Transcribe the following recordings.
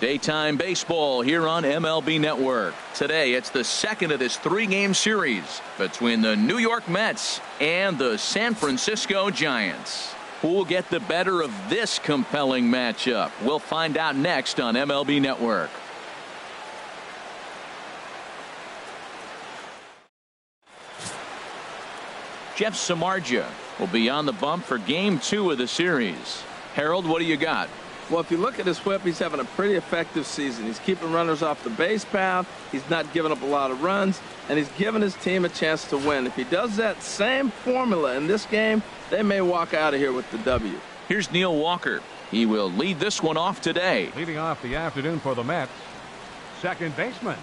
Daytime baseball here on MLB Network. Today it's the second of this three-game series between the New York Mets and the San Francisco Giants. Who will get the better of this compelling matchup? We'll find out next on MLB Network. Jeff Samardzija will be on the bump for game 2 of the series. Harold, what do you got? Well, if you look at his whip, he's having a pretty effective season. He's keeping runners off the base path. He's not giving up a lot of runs, and he's giving his team a chance to win. If he does that same formula in this game, they may walk out of here with the W. Here's Neil Walker. He will lead this one off today. Leading off the afternoon for the Mets, second baseman,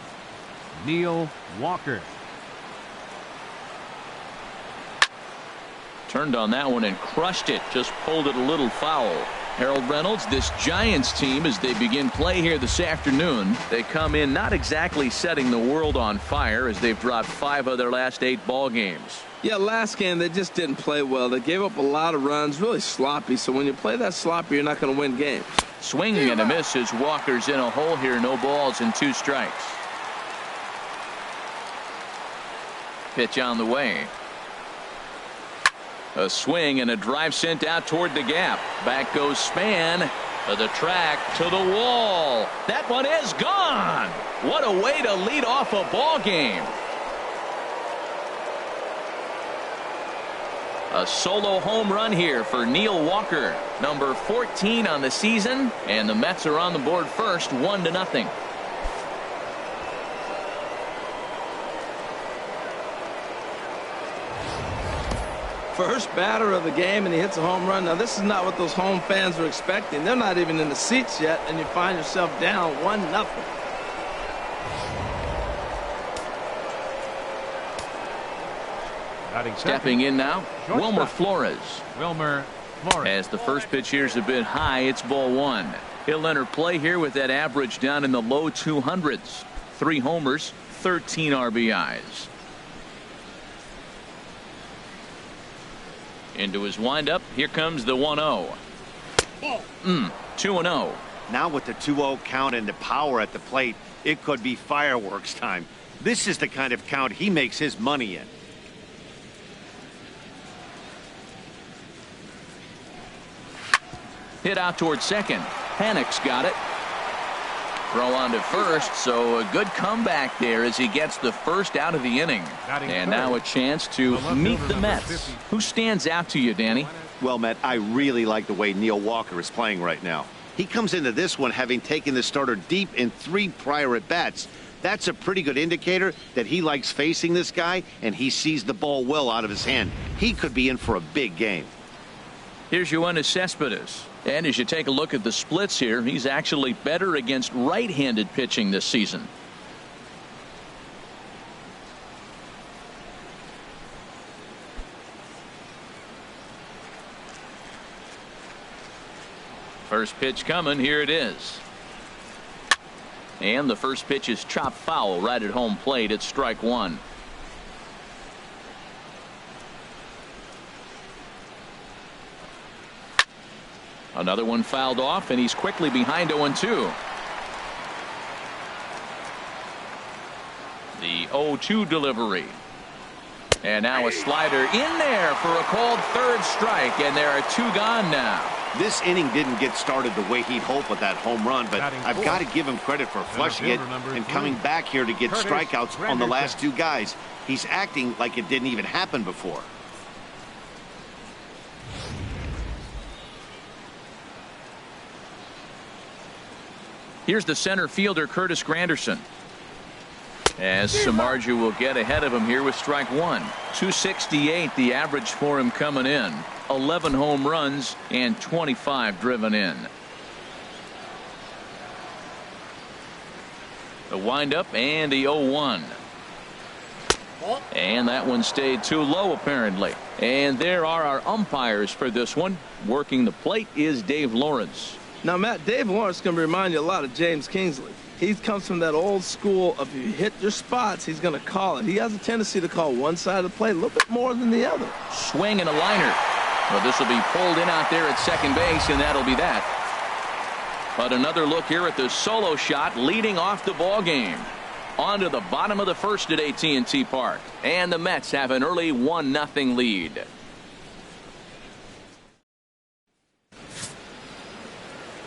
Neil Walker. Turned on that one and crushed it. Just pulled it a little foul. Harold Reynolds, this Giants team, as they begin play here this afternoon, they come in not exactly setting the world on fire as they've dropped 5 of their last 8 ball games. Yeah, last game they just didn't play well. They gave up a lot of runs, really sloppy. So when you play that sloppy, you're not going to win games. Swinging and a miss as Walker's in a hole here. No balls and 2 strikes. Pitch on the way. A swing and a drive sent out toward the gap. Back goes Span to the track, to the wall. That one is gone. What a way to lead off a ball game. A solo home run here for Neil Walker, number 14 on the season, and the Mets are on the board first, 1-0. First batter of the game, and he hits a home run. Now, this is not what those home fans are expecting. They're not even in the seats yet, and you find yourself down 1-0. Stepping in now, Wilmer Flores. Wilmer Flores. As the first pitch here is a bit high, it's ball 1. He'll enter play here with that average down in the low 200s. 3 homers, 13 RBIs. Into his windup. Here comes the 1-0. 2-0. Now with the 2-0 count and the power at the plate, it could be fireworks time. This is the kind of count he makes his money in. Hit out towards second. Panic's got it. Throw on to first, so a good comeback there as he gets the first out of the inning. And now a chance to meet the Mets. Who stands out to you, Danny? Well, Matt, I really like the way Neil Walker is playing right now. He comes into this one having taken the starter deep in 3 prior at-bats. That's a pretty good indicator that he likes facing this guy, and he sees the ball well out of his hand. He could be in for a big game. Here's Yoenis Cespedes. And as you take a look at the splits here, he's actually better against right-handed pitching this season. First pitch coming. Here it is. And the first pitch is chopped foul right at home plate. It's strike 1. Another one fouled off, and he's quickly behind 0-2. The 0-2 delivery. And now a slider in there for a called third strike, and there are 2 gone now. This inning didn't get started the way he'd hoped with that home run, but I've got to give him credit for flushing it and coming back here to get strikeouts on the last 2 guys. He's acting like it didn't even happen before. Here's the center fielder, Curtis Granderson. As Samardzija will get ahead of him here with strike 1. 268 the average for him coming in. 11 home runs and 25 driven in. The windup and the 0-1. And that one stayed too low apparently. And there are our umpires for this one. Working the plate is Dave Lawrence. Now, Matt, Dave Lawrence is going to remind you a lot of James Kingsley. He comes from that old school of if you hit your spots, he's going to call it. He has a tendency to call one side of the plate a little bit more than the other. Swing and a liner. Well, this will be pulled in out there at second base, and that'll be that. But another look here at the solo shot leading off the ball game. On to the bottom of the first at AT&T Park. And the Mets have an early 1-0 lead.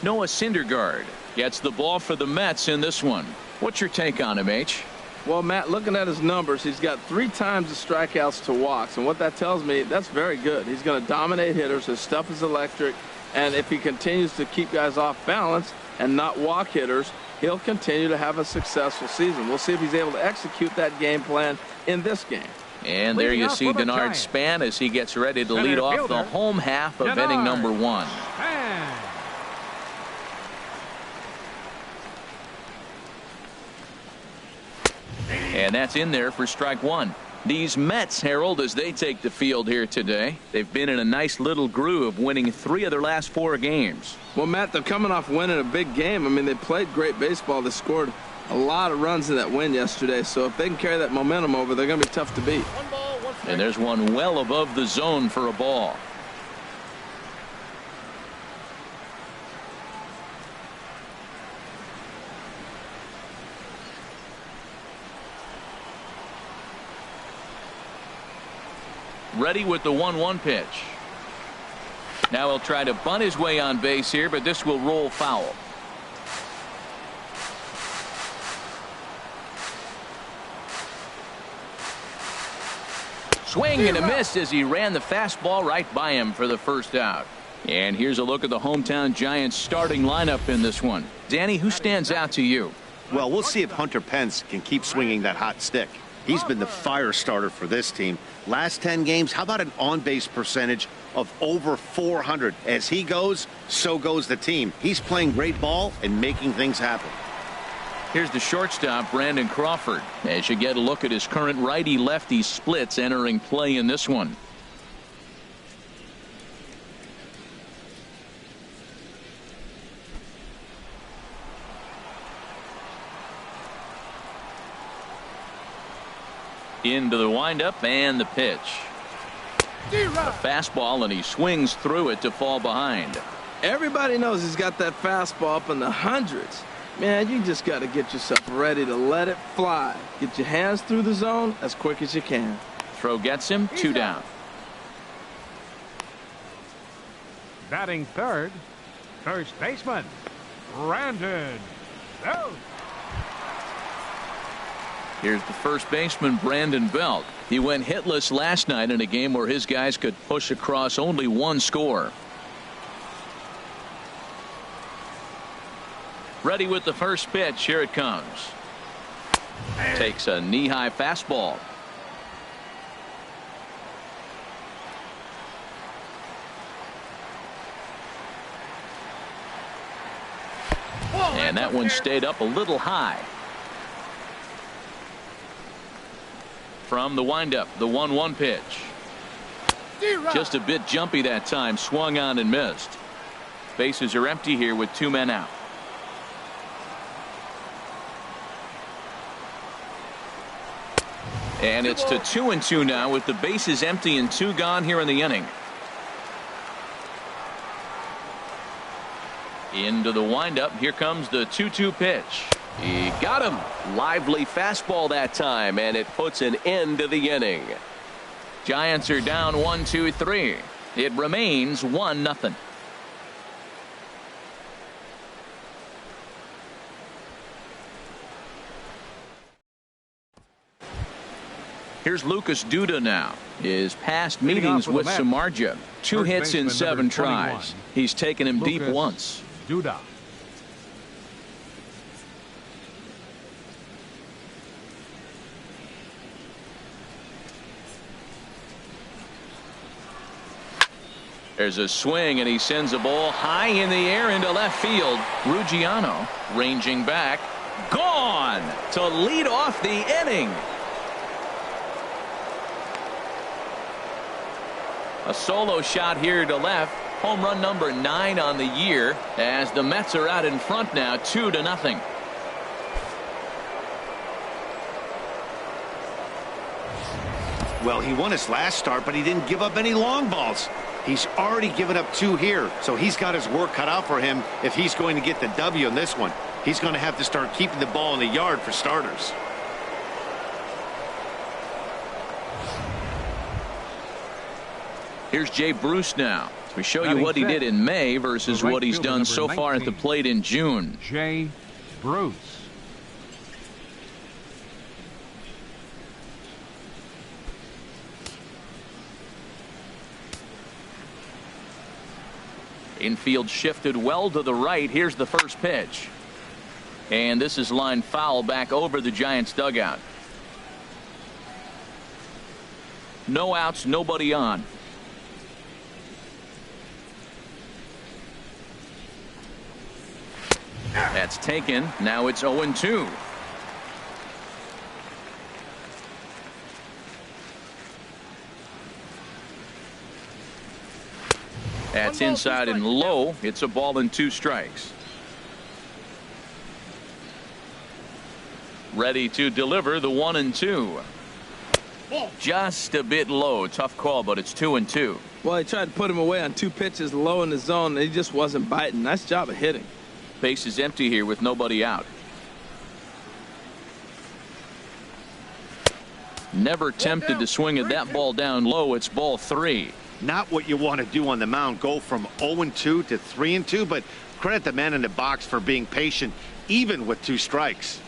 Noah Syndergaard gets the ball for the Mets in this one. What's your take on him, H? Well, Matt, looking at his numbers, he's got 3 times the strikeouts to walks. And what that tells me, that's very good. He's going to dominate hitters. His stuff is electric. And if he continues to keep guys off balance and not walk hitters, he'll continue to have a successful season. We'll see if he's able to execute that game plan in this game. And there you see Denard Span as he gets ready to lead off the home half of inning number 1. And that's in there for strike 1. These Mets, Harold, as they take the field here today, they've been in a nice little groove, winning 3 of their last 4 games. Well, Matt, they're coming off winning a big game. I mean, they played great baseball. They scored a lot of runs in that win yesterday. So if they can carry that momentum over, they're going to be tough to beat. And there's one well above the zone for a ball. Ready with the 1-1 pitch. Now he'll try to bunt his way on base here, but this will roll foul. Swing and a miss as he ran the fastball right by him for the first out. And here's a look at the hometown Giants starting lineup in this one. Danny, who stands out to you? Well, we'll see if Hunter Pence can keep swinging that hot stick. He's been the fire starter for this team. Last 10 games, how about an on-base percentage of over 400? As he goes, so goes the team. He's playing great ball and making things happen. Here's the shortstop, Brandon Crawford, as you get a look at his current righty-lefty splits entering play in this one. Into the windup and the pitch. A fastball, and he swings through it to fall behind. Everybody knows he's got that fastball up in the hundreds. Man, you just got to get yourself ready to let it fly. Get your hands through the zone as quick as you can. Throw gets him, 2 down. Batting third, first baseman, Brandon Belt. Here's the first baseman, Brandon Belt. He went hitless last night in a game where his guys could push across only 1 score. Ready with the first pitch. Here it comes. Takes a knee-high fastball. And that one stayed up a little high. From the windup, the 1-1 pitch. Just a bit jumpy that time. Swung on and missed. Bases are empty here with 2 men out. And it's to 2-2 now with the bases empty and 2 gone here in the inning. Into the windup. Here comes the 2-2 pitch. He got him. Lively fastball that time, and it puts an end to the inning. Giants are down 1-2-3. It remains 1-0. Here's Lucas Duda now. His past meetings with Samardzija. 2 hits in 7 tries. He's taken him deep once. Duda. There's a swing, and he sends a ball high in the air into left field. Ruggiano ranging back. Gone to lead off the inning. A solo shot here to left. Home run number 9 on the year as the Mets are out in front now 2-0. Well, he won his last start, but he didn't give up any long balls. He's already given up 2 here, so he's got his work cut out for him if he's going to get the W in this one. He's going to have to start keeping the ball in the yard for starters. Here's Jay Bruce now. We show you what he did in May versus what he's done so far at the plate in June. Jay Bruce. Infield shifted well to the right. Here's the first pitch. And this is line foul back over the Giants dugout. No outs, nobody on. That's taken. Now it's 0-2. That's inside and low. It's a ball and 2 strikes. Ready to deliver the 1-2. Just a bit low. Tough call, but it's 2-2. Well, he tried to put him away on 2 pitches low in the zone, and he just wasn't biting. Nice job of hitting. Base is empty here with nobody out. Never tempted to swing at that ball down low. It's ball 3. Not what you want to do on the mound, go from 0-2 to 3-2, but credit the man in the box for being patient, even with 2 strikes.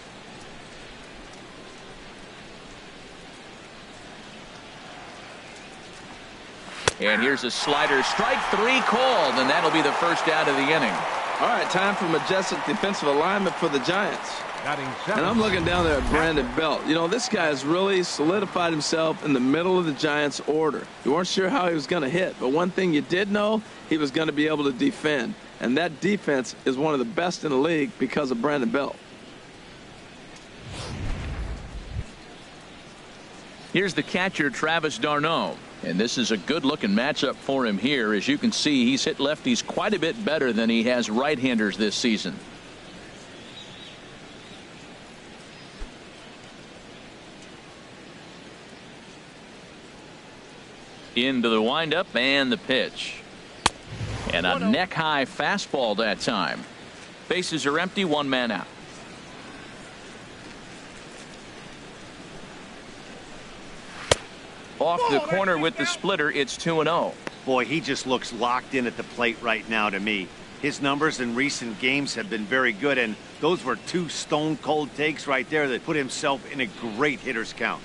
And here's a slider. Strike 3 called, and that'll be the first out of the inning. All right, time for majestic defensive alignment for the Giants. And I'm looking down there at Brandon Belt. You know, this guy has really solidified himself in the middle of the Giants' order. You weren't sure how he was going to hit, but one thing you did know, he was going to be able to defend. And that defense is one of the best in the league because of Brandon Belt. Here's the catcher, Travis d'Arnaud. And this is a good-looking matchup for him here. As you can see, he's hit lefties quite a bit better than he has right-handers this season. Into the windup and the pitch. And a neck-high fastball that time. Bases are empty, 1 man out. Off the corner with the splitter, it's 2-0. Boy, he just looks locked in at the plate right now to me. His numbers in recent games have been very good, and those were 2 stone-cold takes right there that put himself in a great hitter's count.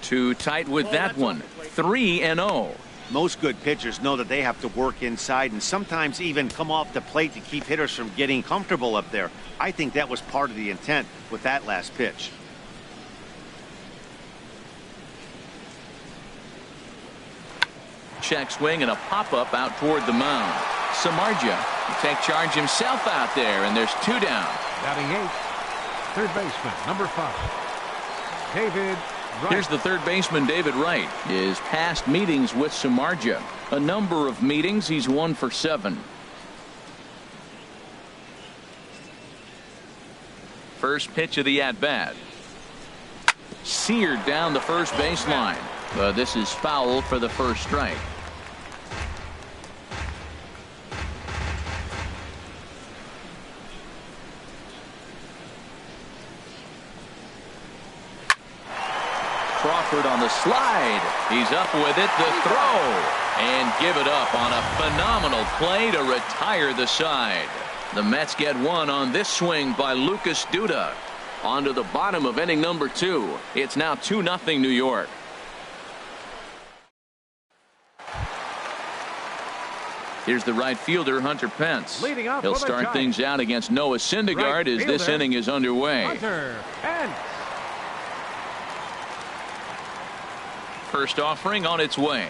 Too tight with that one. 3-0. Most good pitchers know that they have to work inside and sometimes even come off the plate to keep hitters from getting comfortable up there. I think that was part of the intent with that last pitch. Check swing and a pop-up out toward the mound. Samardzija will take charge himself out there, and there's 2 down. Batting 8th, third baseman, number 5, David Wright. Here's the third baseman, David Wright. His past meetings with Samardzija. A number of meetings. He's 1 for 7. First pitch of the at-bat. Seared down the first baseline. But this is foul for the first strike. Crawford on the slide. He's up with it. The throw. And give it up on a phenomenal play to retire the side. The Mets get 1 on this swing by Lucas Duda. On to the bottom of inning number 2. It's now 2-0 New York. Here's the right fielder, Hunter Pence. He'll start things out against Noah Syndergaard as this inning is underway. Hunter Pence. First offering on its way.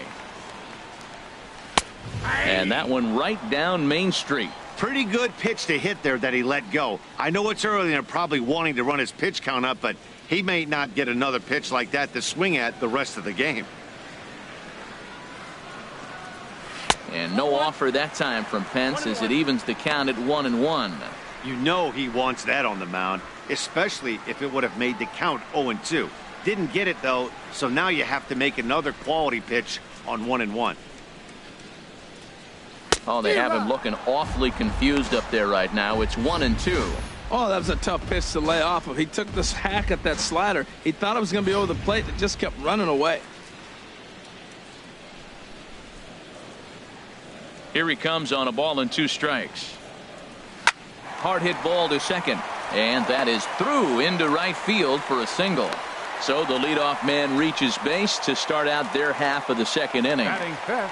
And that one right down Main Street. Pretty good pitch to hit there that he let go. I know it's early and they're probably wanting to run his pitch count up, but he may not get another pitch like that to swing at the rest of the game. And no offer that time from Pence as it evens the count at 1-1. You know he wants that on the mound, especially if it would have made the count 0-2. Didn't get it, though, so now you have to make another quality pitch on 1-1. Oh, they have him looking awfully confused up there right now. It's 1-2. Oh, that was a tough pitch to lay off of. He took this hack at that slider. He thought it was going to be over the plate. It just kept running away. Here he comes on a ball and 2 strikes. Hard hit ball to second. And that is through into right field for a single. So the leadoff man reaches base to start out their half of the second inning.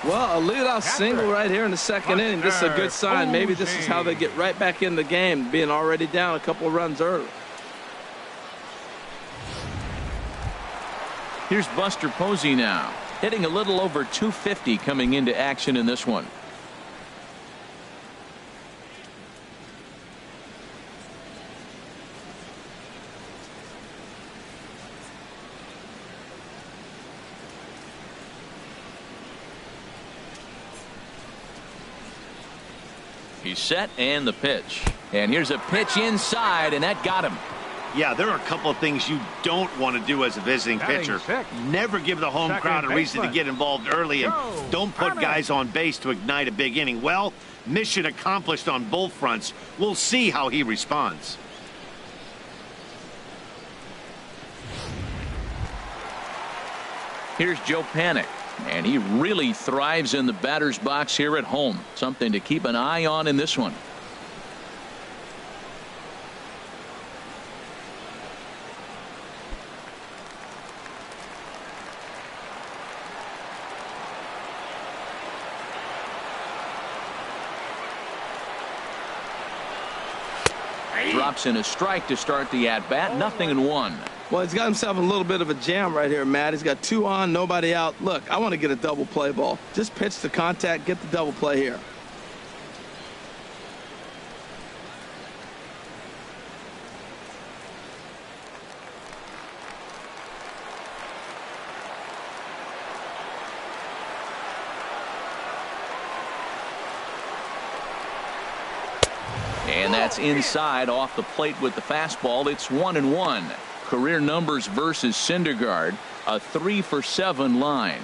Well, a leadoff single right here in the second inning. This is a good sign. Maybe this is how they get right back in the game, being already down a couple of runs early. Here's Buster Posey now, hitting a little over 250 coming into action in this one. He's set, and the pitch. And here's a pitch inside, and that got him. Yeah, there are a couple of things you don't want to do as a visiting pitcher. Never give the home crowd a reason to get involved early, and don't put guys on base to ignite a big inning. Well, mission accomplished on both fronts. We'll see how he responds. Here's Joe Panik. And he really thrives in the batter's box here at home. Something to keep an eye on in this one. Drops in a strike to start the at-bat. 0-1. Well, he's got himself a little bit of a jam right here, Matt. He's got 2 on, nobody out. Look, I want to get a double play ball. Just pitch the contact, get the double play here. And that's inside off the plate with the fastball. It's 1-1. Career numbers versus Syndergaard, a 3-for-7 line.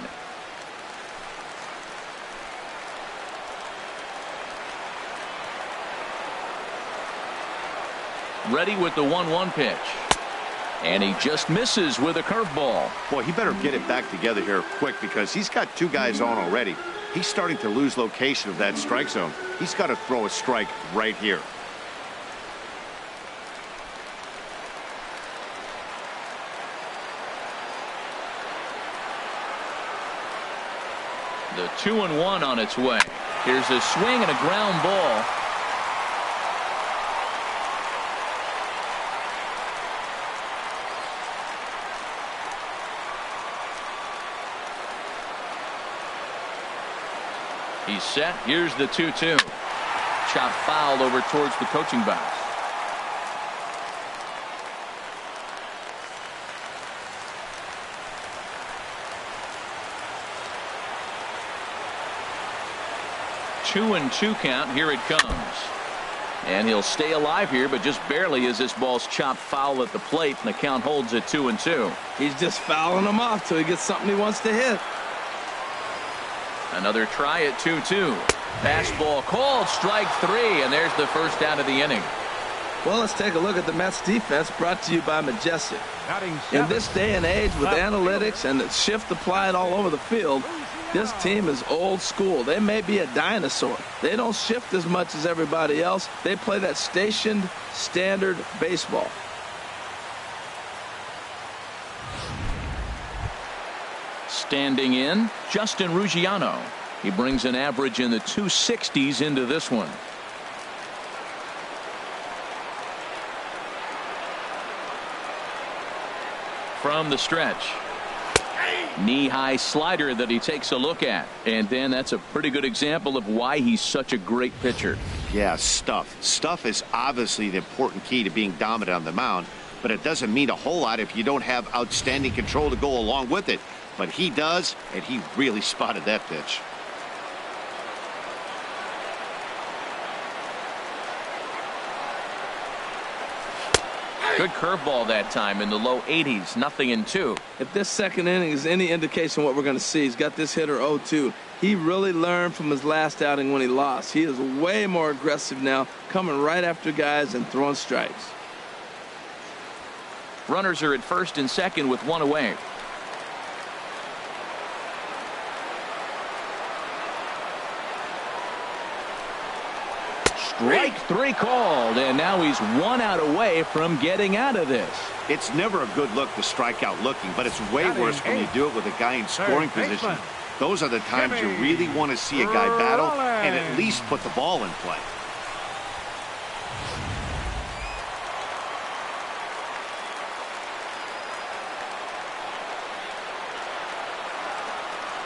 Ready with the 1-1 pitch. And he just misses with a curveball. Boy, he better get it back together here quick because he's got 2 guys on already. He's starting to lose location of that strike zone. He's got to throw a strike right here. The 2-1 on its way. Here's a swing and a ground ball. He's set. Here's the 2-2. Chop fouled over towards the coaching box. Two and 2 count. Here it comes. And he'll stay alive here, but just barely as this ball's chopped foul at the plate, and the count holds at 2-2. He's just fouling him off till he gets something he wants to hit. Another try at 2-2. Fastball called, strike 3, and there's the first out of the inning. Well, let's take a look at the Mets defense, brought to you by Majestic. In this day and age with analytics and the shift applied all over the field, this team is old school. They may be a dinosaur. They don't shift as much as everybody else. They play that stationed standard baseball. Standing in, Justin Ruggiano. He brings an average in the 260s into this one. From the stretch. Knee-high slider that he takes a look at. And then that's a pretty good example of why he's such a great pitcher. Yeah, stuff. Stuff is obviously the important key to being dominant on the mound, but it doesn't mean a whole lot if you don't have outstanding control to go along with it. But he does, and he really spotted that pitch. Good curveball that time in the low 80s. 0-2. If this second inning is any indication what we're going to see, he's got this hitter 0-2. He really learned from his last outing when he lost. He is way more aggressive now, coming right after guys and throwing strikes. Runners are at first and second with one away. Strike three called, and now he's 1 out away from getting out of this. It's never a good look to strike out looking, but it's way worse when you do it with a guy in scoring position. Those are the times you really want to see a guy battle and at least put the ball in play.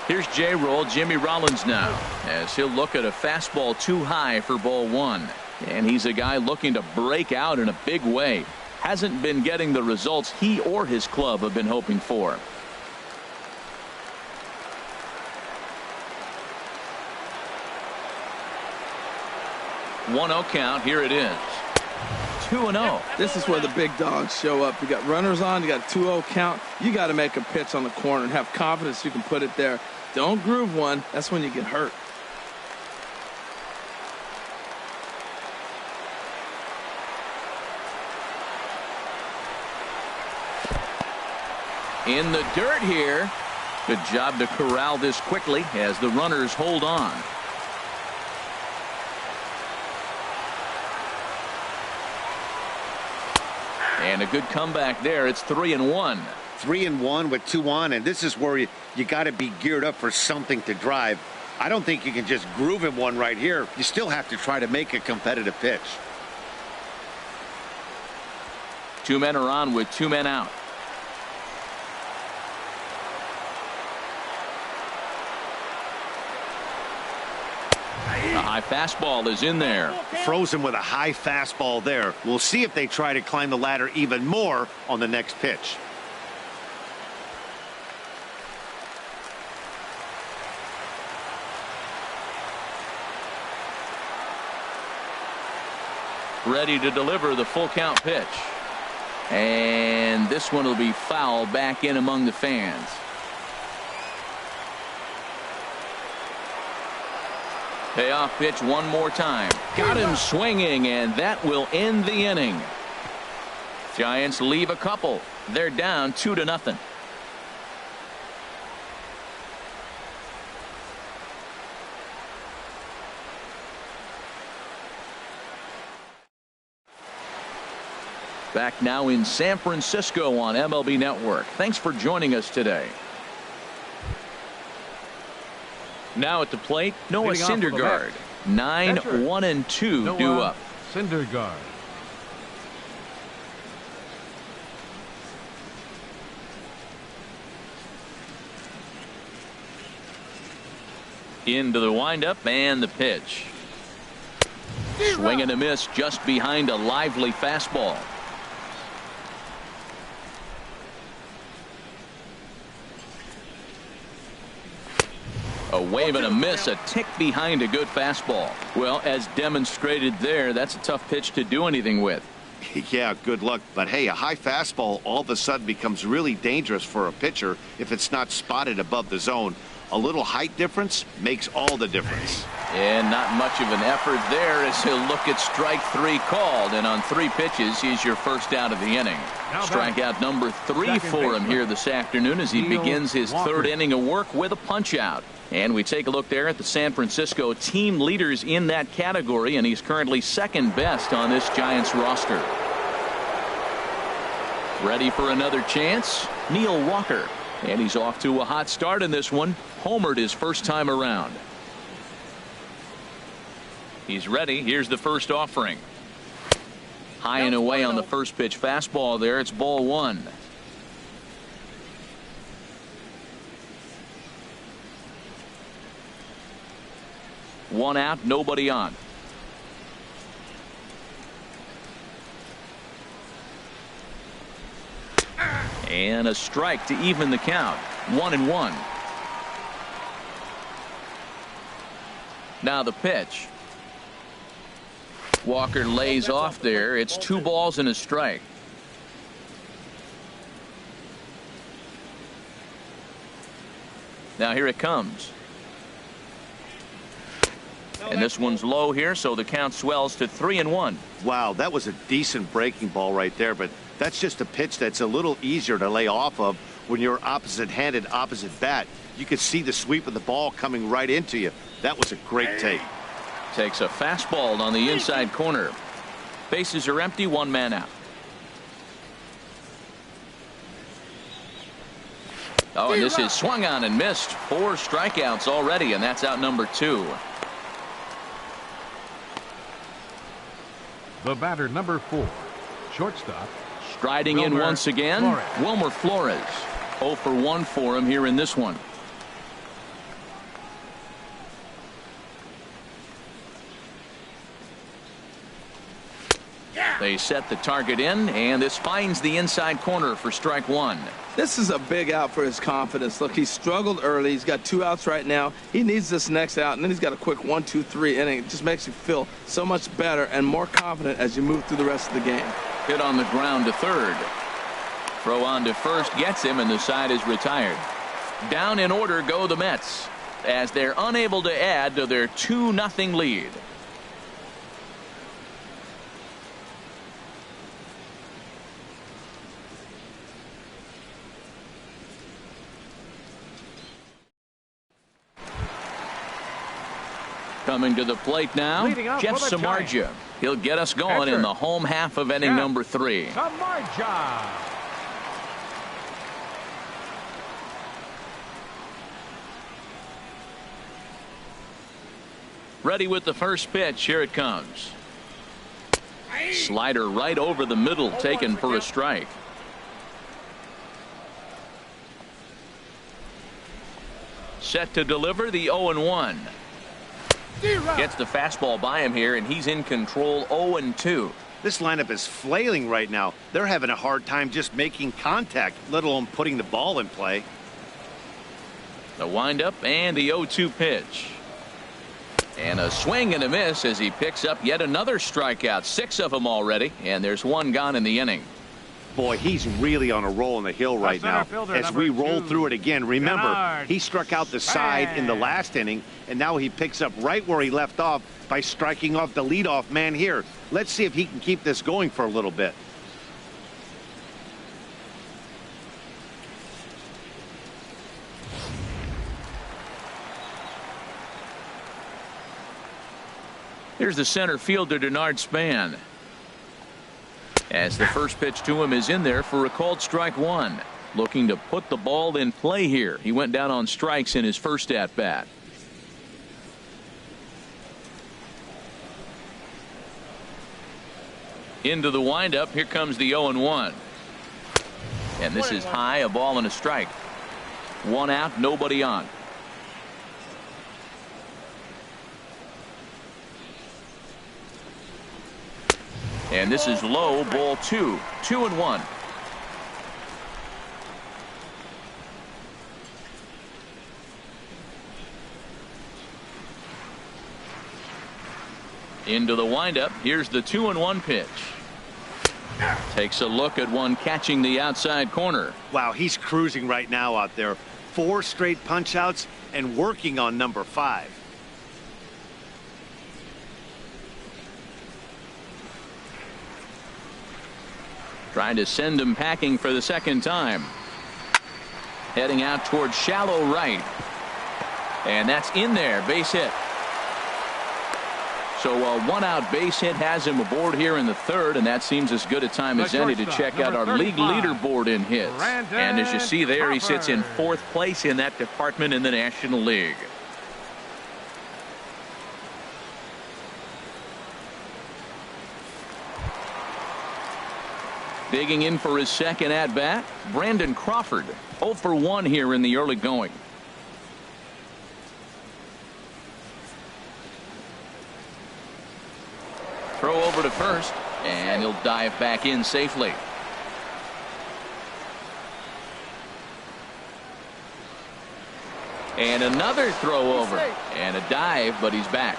Here's J-Roll, Jimmy Rollins now, as he'll look at a fastball too high for ball one. And he's a guy looking to break out in a big way. Hasn't been getting the results he or his club have been hoping for. One-0 count. Here it is. 2-0. This is where the big dogs show up. You got runners on, you got 2-0 count. You got to make a pitch on the corner and have confidence you can put it there. Don't groove one. That's when you get hurt. In the dirt here. Good job to corral this quickly as the runners hold on. And a good comeback there. It's 3-1. 3-1 with 2 on, and this is where you got to be geared up for something to drive. I don't think you can just groove him one right here. You still have to try to make a competitive pitch. 2 men are on with 2 men out. A high fastball is in there. Froze him with a high fastball there. We'll see if they try to climb the ladder even more on the next pitch. Ready to deliver the full count pitch. And this one will be foul back in among the fans. Payoff pitch one more time. Got him swinging, and that will end the inning. Giants leave a couple. They're down 2-0. Back now in San Francisco on MLB Network. Thanks for joining us today. Now at the plate, Noah Syndergaard. 9-1-2 due up. Syndergaard. Into the windup and the pitch. Swing and a miss just behind a lively fastball. A wave and a miss, a tick behind a good fastball. Well, as demonstrated there, that's a tough pitch to do anything with. Yeah, good luck. But hey, a high fastball all of a sudden becomes really dangerous for a pitcher if it's not spotted above the zone. A little height difference makes all the difference. And not much of an effort there as he'll look at strike 3 called. And on 3 pitches, he's your first out of the inning. Strikeout number 3 for him here this afternoon as he begins his 3rd inning of work with a punch out. And we take a look there at the San Francisco team leaders in that category, and he's currently 2nd best on this Giants roster. Ready for another chance? Neil Walker. And he's off to a hot start in this one. Homered his first time around. He's ready. Here's the first offering. High and away on the first pitch fastball there. It's ball 1. One out, nobody on. And a strike to even the count. 1-1. Now the pitch. Walker lays off there. It's 2 balls and a strike. Now here it comes. And this one's low here, so the count swells to 3-1. Wow, that was a decent breaking ball right there, but that's just a pitch that's a little easier to lay off of when you're opposite-handed, opposite bat. You could see the sweep of the ball coming right into you. That was a great take. Takes a fastball on the inside corner. Bases are empty, one man out. Oh, and this is swung on and missed. 4 strikeouts already, and that's out number 2. The batter, number 4, shortstop. Striding in once again, Wilmer Flores. 0 for 1 for him here in this one. They set the target in, and this finds the inside corner for strike 1. This is a big out for his confidence. Look, he struggled early. He's got 2 outs right now. He needs this next out, and then he's got a quick 1, 2, 3 inning. It just makes you feel so much better and more confident as you move through the rest of the game. Hit on the ground to third. Throw on to first gets him, and the side is retired. Down in order go the Mets as they're unable to add to their 2-0 lead. Coming to the plate now, Jeff Samardzija. He'll get us going in the home half of inning number 3. Samardzija. Ready with the first pitch. Here it comes. Slider right over the middle, taken for a strike. Set to deliver the 0-1. Gets the fastball by him here, and he's in control. 0-2. This lineup is flailing right now. They're having a hard time just making contact, let alone putting the ball in play. The windup and the 0-2 pitch. And a swing and a miss as he picks up yet another strikeout. 6 of them already, and there's 1 gone in the inning. Boy, he's really on a roll on the hill right now. As we roll through it again, remember, he struck out the side in the last inning, and now he picks up right where he left off by striking off the leadoff man here. Let's see if he can keep this going for a little bit. Here's the center fielder, Denard Span. As the first pitch to him is in there for a called strike 1. Looking to put the ball in play here. He went down on strikes in his first at bat. Into the windup. Here comes the 0-1. And this is high, a ball and a strike. 1 out, nobody on. And this is low, ball 2. 2-1. Into the windup. Here's the 2-1 pitch. Takes a look at one catching the outside corner. Wow, he's cruising right now out there. 4 straight punch outs and working on number 5. Trying to send him packing for the second time. Heading out towards shallow right. And that's in there. Base hit. So a 1-out base hit has him aboard here in the third, and that seems as good a time as any to check out our league leaderboard in hits. And as you see there, he sits in 4th place in that department in the National League. Digging in for his second at bat, Brandon Crawford. 0 for 1 here in the early going. Throw over to first, and he'll dive back in safely. And another throw over, and a dive, but he's back.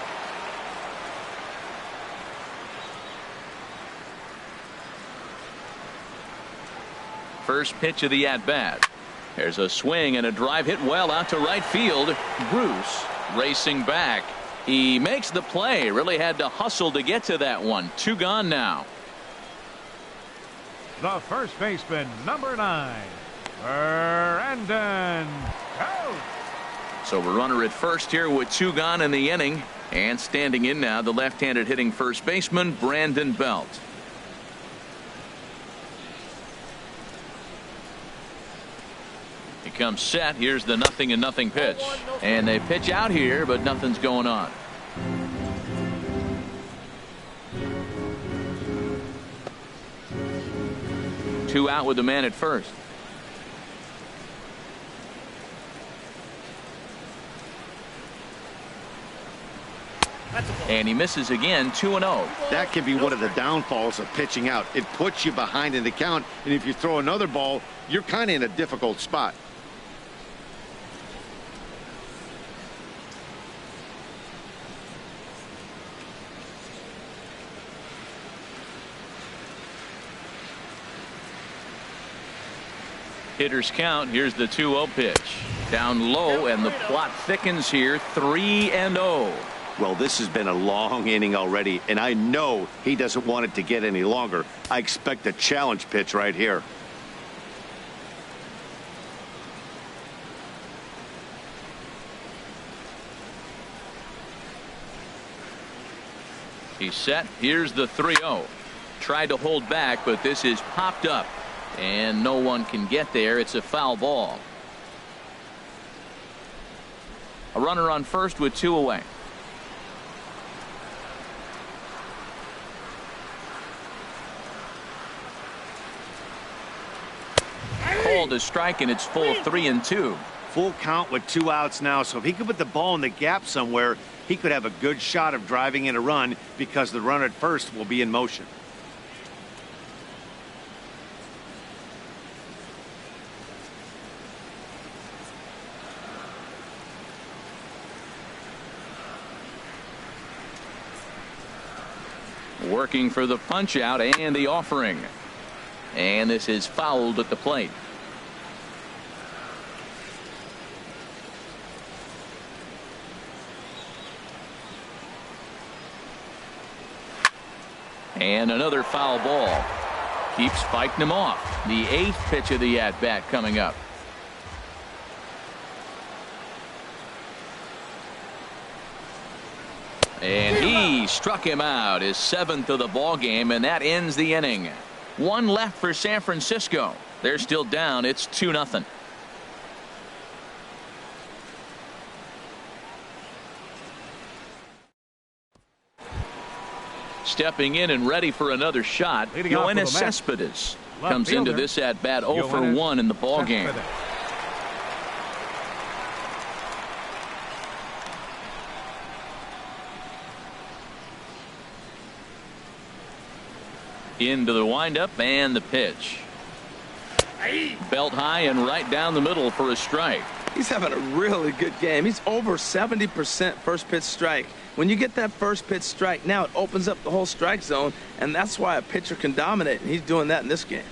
First pitch of the at-bat. There's a swing and a drive hit well out to right field. Bruce racing back. He makes the play. Really had to hustle to get to that one. 2 gone now. The first baseman, number 9, Brandon Out. So a runner at first here with 2 gone in the inning. And standing in now, the left-handed hitting first baseman, Brandon Belt. He comes set. Here's the 0-0 pitch. And they pitch out here, but nothing's going on. Two out with the man at first. And he misses again. 2-0. That can be one of the downfalls of pitching out. It puts you behind in the count, and if you throw another ball, you're kind of in a difficult spot. Hitters count. Here's the 2-0 pitch. Down low, and the plot thickens here. 3-0. Well, this has been a long inning already, and I know he doesn't want it to get any longer. I expect a challenge pitch right here. He's set. Here's the 3-0. Tried to hold back, but this is popped up, and no one can get there. It's a foul ball. A runner on first with 2 away. Called a strike, and it's full 3-2. Full count with 2 outs now, so if he could put the ball in the gap somewhere, he could have a good shot of driving in a run because the runner at first will be in motion. Working for the punch out and the offering. And this is fouled at the plate. And another foul ball. Keeps fighting him off. The 8th pitch of the at-bat coming up. And he struck him out, his 7th of the ball game, and that ends the inning. 1 left for San Francisco. They're still down. It's 2-0. Stepping in and ready for another shot, Yoenis Cespedes comes into this at bat 0 for 1 in the ball game. Into the windup and the pitch. Belt high and right down the middle for a strike. He's having a really good game. He's over 70% first pitch strike. When you get that first pitch strike, now it opens up the whole strike zone, and that's why a pitcher can dominate, and he's doing that in this game.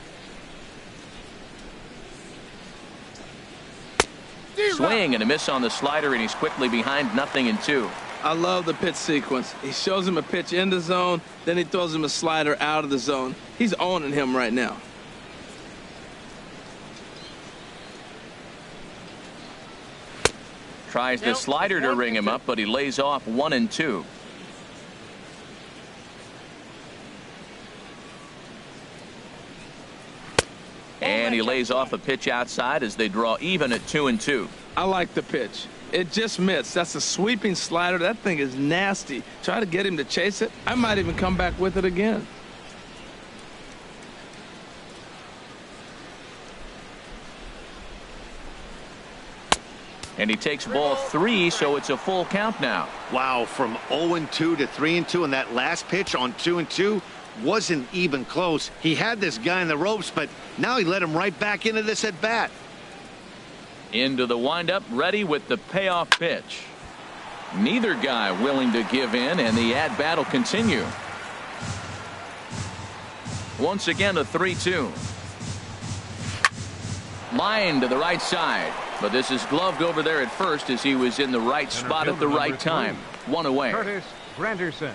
Swing and a miss on the slider, and he's quickly behind 0-2. I love the pitch sequence. He shows him a pitch in the zone, then he throws him a slider out of the zone. He's owning him right now. Tries the slider to ring him up, but he lays off 1-2. And he lays off a pitch outside as they draw even at 2-2. I like the pitch. It just missed. That's a sweeping slider. That thing is nasty. Try to get him to chase it. I might even come back with it again. And he takes ball 3, so it's a full count now. Wow, from 0-2 to 3-2, and that last pitch on 2-2 wasn't even close. He had this guy in the ropes, but now he let him right back into this at bat. Into the windup, ready with the payoff pitch. Neither guy willing to give in, and the at-bat will continue. Once again, a 3-2. Line to the right side. But this is gloved over there at first as he was in the right spot at the right time. One away. Curtis Granderson.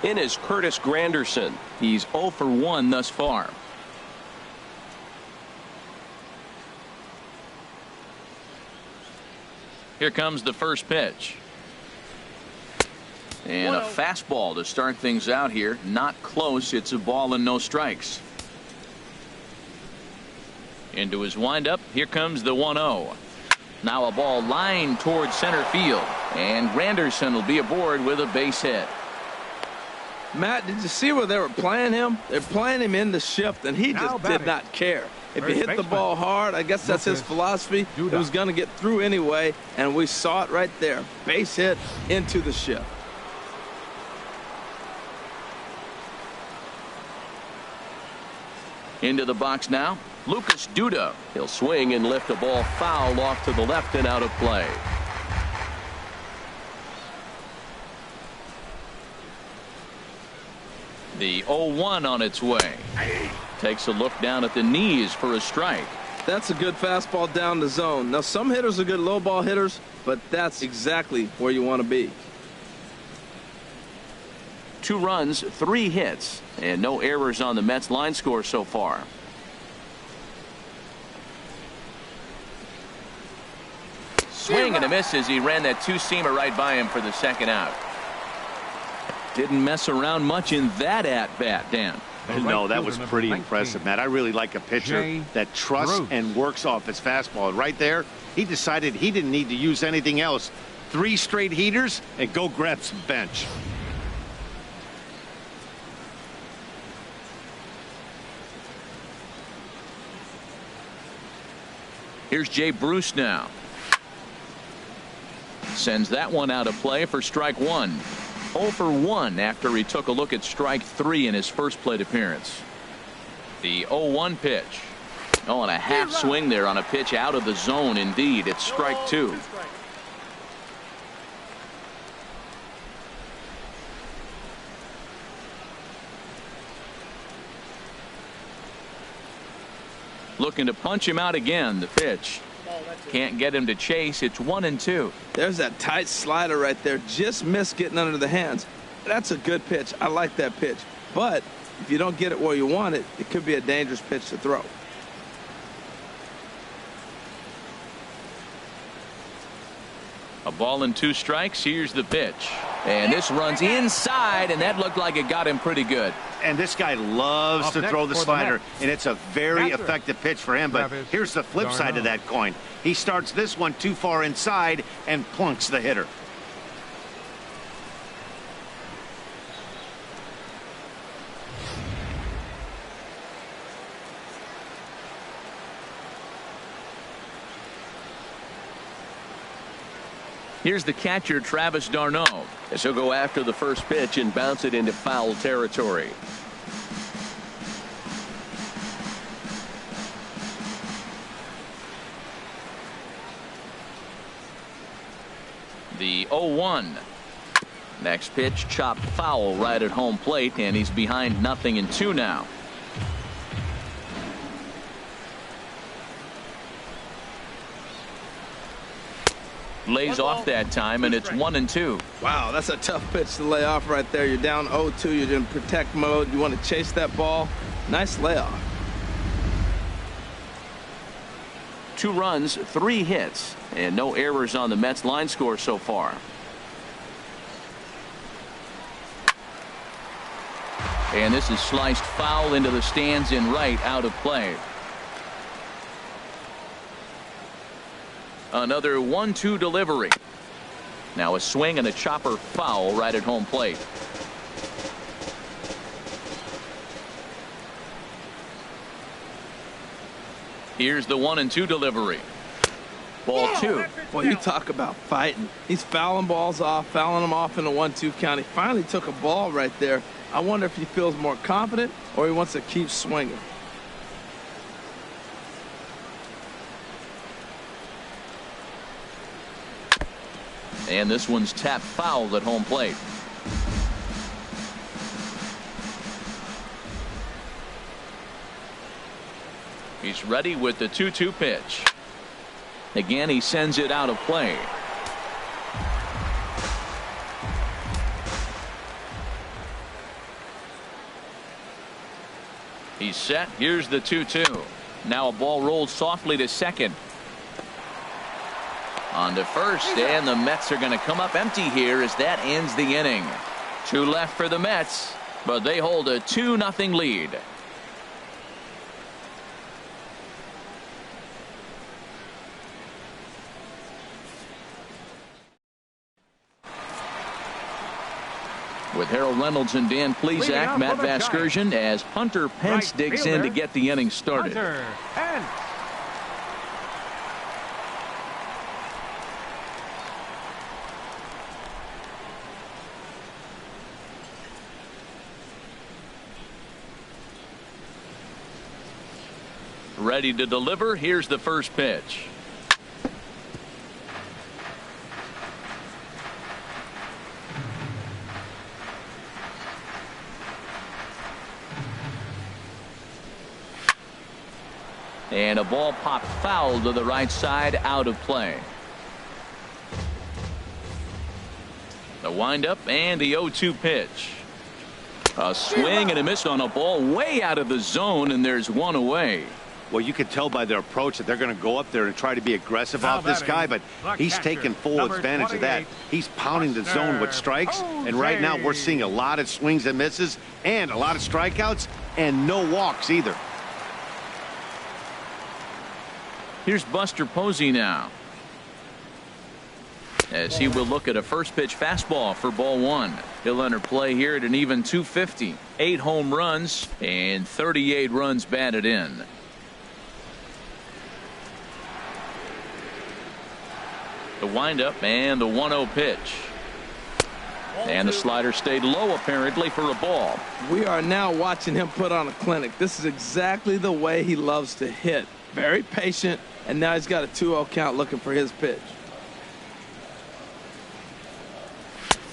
In is Curtis Granderson. He's 0 for 1 thus far. Here comes the first pitch. And a fastball to start things out here. Not close. It's a ball and no strikes. Into his windup. Here comes the 1-0. Now a ball lined towards center field. And Granderson will be aboard with a base hit. Matt, did you see where they were playing him? They're playing him in the shift, and he just did not care. If he hit the ball hard, I guess that's his philosophy. It was going to get through anyway, and we saw it right there. Base hit into the shift. Into the box now, Lucas Duda. He'll swing and lift a ball foul off to the left and out of play. The 0-1 on its way. Takes a look down at the knees for a strike. That's a good fastball down the zone. Now, some hitters are good low ball hitters, but that's exactly where you want to be. 2 runs, 3 hits, and no errors on the Mets line score so far. Swing and a miss as he ran that 2-seamer right by him for the second out. Didn't mess around much in that at-bat, Dan. No, that was pretty impressive, Matt. I really like a pitcher that trusts and works off his fastball. Right there, he decided he didn't need to use anything else. 3 straight heaters and go grab some bench. Here's Jay Bruce now. Sends that one out of play for strike 1. 0 for 1 after he took a look at strike 3 in his first plate appearance. The 0-1 pitch. Oh, and a half swing there on a pitch out of the zone. Indeed, it's strike 2. Looking to punch him out again. The pitch. Can't get him to chase. It's 1-2. There's that tight slider right there. Just missed getting under the hands. That's a good pitch. I like that pitch. But if you don't get it where you want it, it could be a dangerous pitch to throw. A ball and 2 strikes. Here's the pitch. And this runs inside, and that looked like it got him pretty good. And this guy loves to throw the slider, and it's a very effective pitch for him. But here's the flip side of that coin. He starts this one too far inside and plunks the hitter. Here's the catcher, Travis d'Arnaud. As he'll go after the first pitch and bounce it into foul territory. The 0-1. Next pitch, chopped foul right at home plate, and he's behind 0-2 now. Lays off that time, and it's 1-2. Wow, that's a tough pitch to lay off right there. You're down 0-2. You're in protect mode. You want to chase that ball. Nice layoff. 2 runs, 3 hits, and no errors on the Mets line score so far. And this is sliced foul into the stands in right, out of play. Another 1-2 delivery. Now a swing and a chopper foul right at home plate. Here's the 1-2 delivery. Ball 2. Boy, you talk about fighting. He's fouling balls off, fouling them off in the 1-2 count. He finally took a ball right there. I wonder if he feels more confident or he wants to keep swinging. And this one's tapped foul at home plate. He's ready with the 2-2 pitch. Again, he sends it out of play. He's set. Here's the 2-2. Now a ball rolled softly to second. On to first, and the Mets are going to come up empty here as that ends the inning. 2 left for the Mets, but they hold a 2-0 lead. With Harold Reynolds and Dan Plesac, Matt Vasgersian as Hunter Pence digs in to get the inning started. Hunter Pence. Ready to deliver. Here's the first pitch. And a ball popped foul to the right side, out of play. The windup and the 0-2 pitch. A swing and a miss on a ball way out of the zone, and there's one away. Well, you can tell by their approach that they're going to go up there and try to be aggressive off this guy, but he's taking full advantage of that. He's pounding the zone with strikes, and right now we're seeing a lot of swings and misses and a lot of strikeouts and no walks either. Here's Buster Posey now, as he will look at a first pitch fastball for ball 1. He'll enter play here at an even 250. 8 home runs and 38 runs batted in. The windup and the 1-0 pitch. And the slider stayed low apparently for a ball. We are now watching him put on a clinic. This is exactly the way he loves to hit. Very patient, and now he's got a 2-0 count looking for his pitch.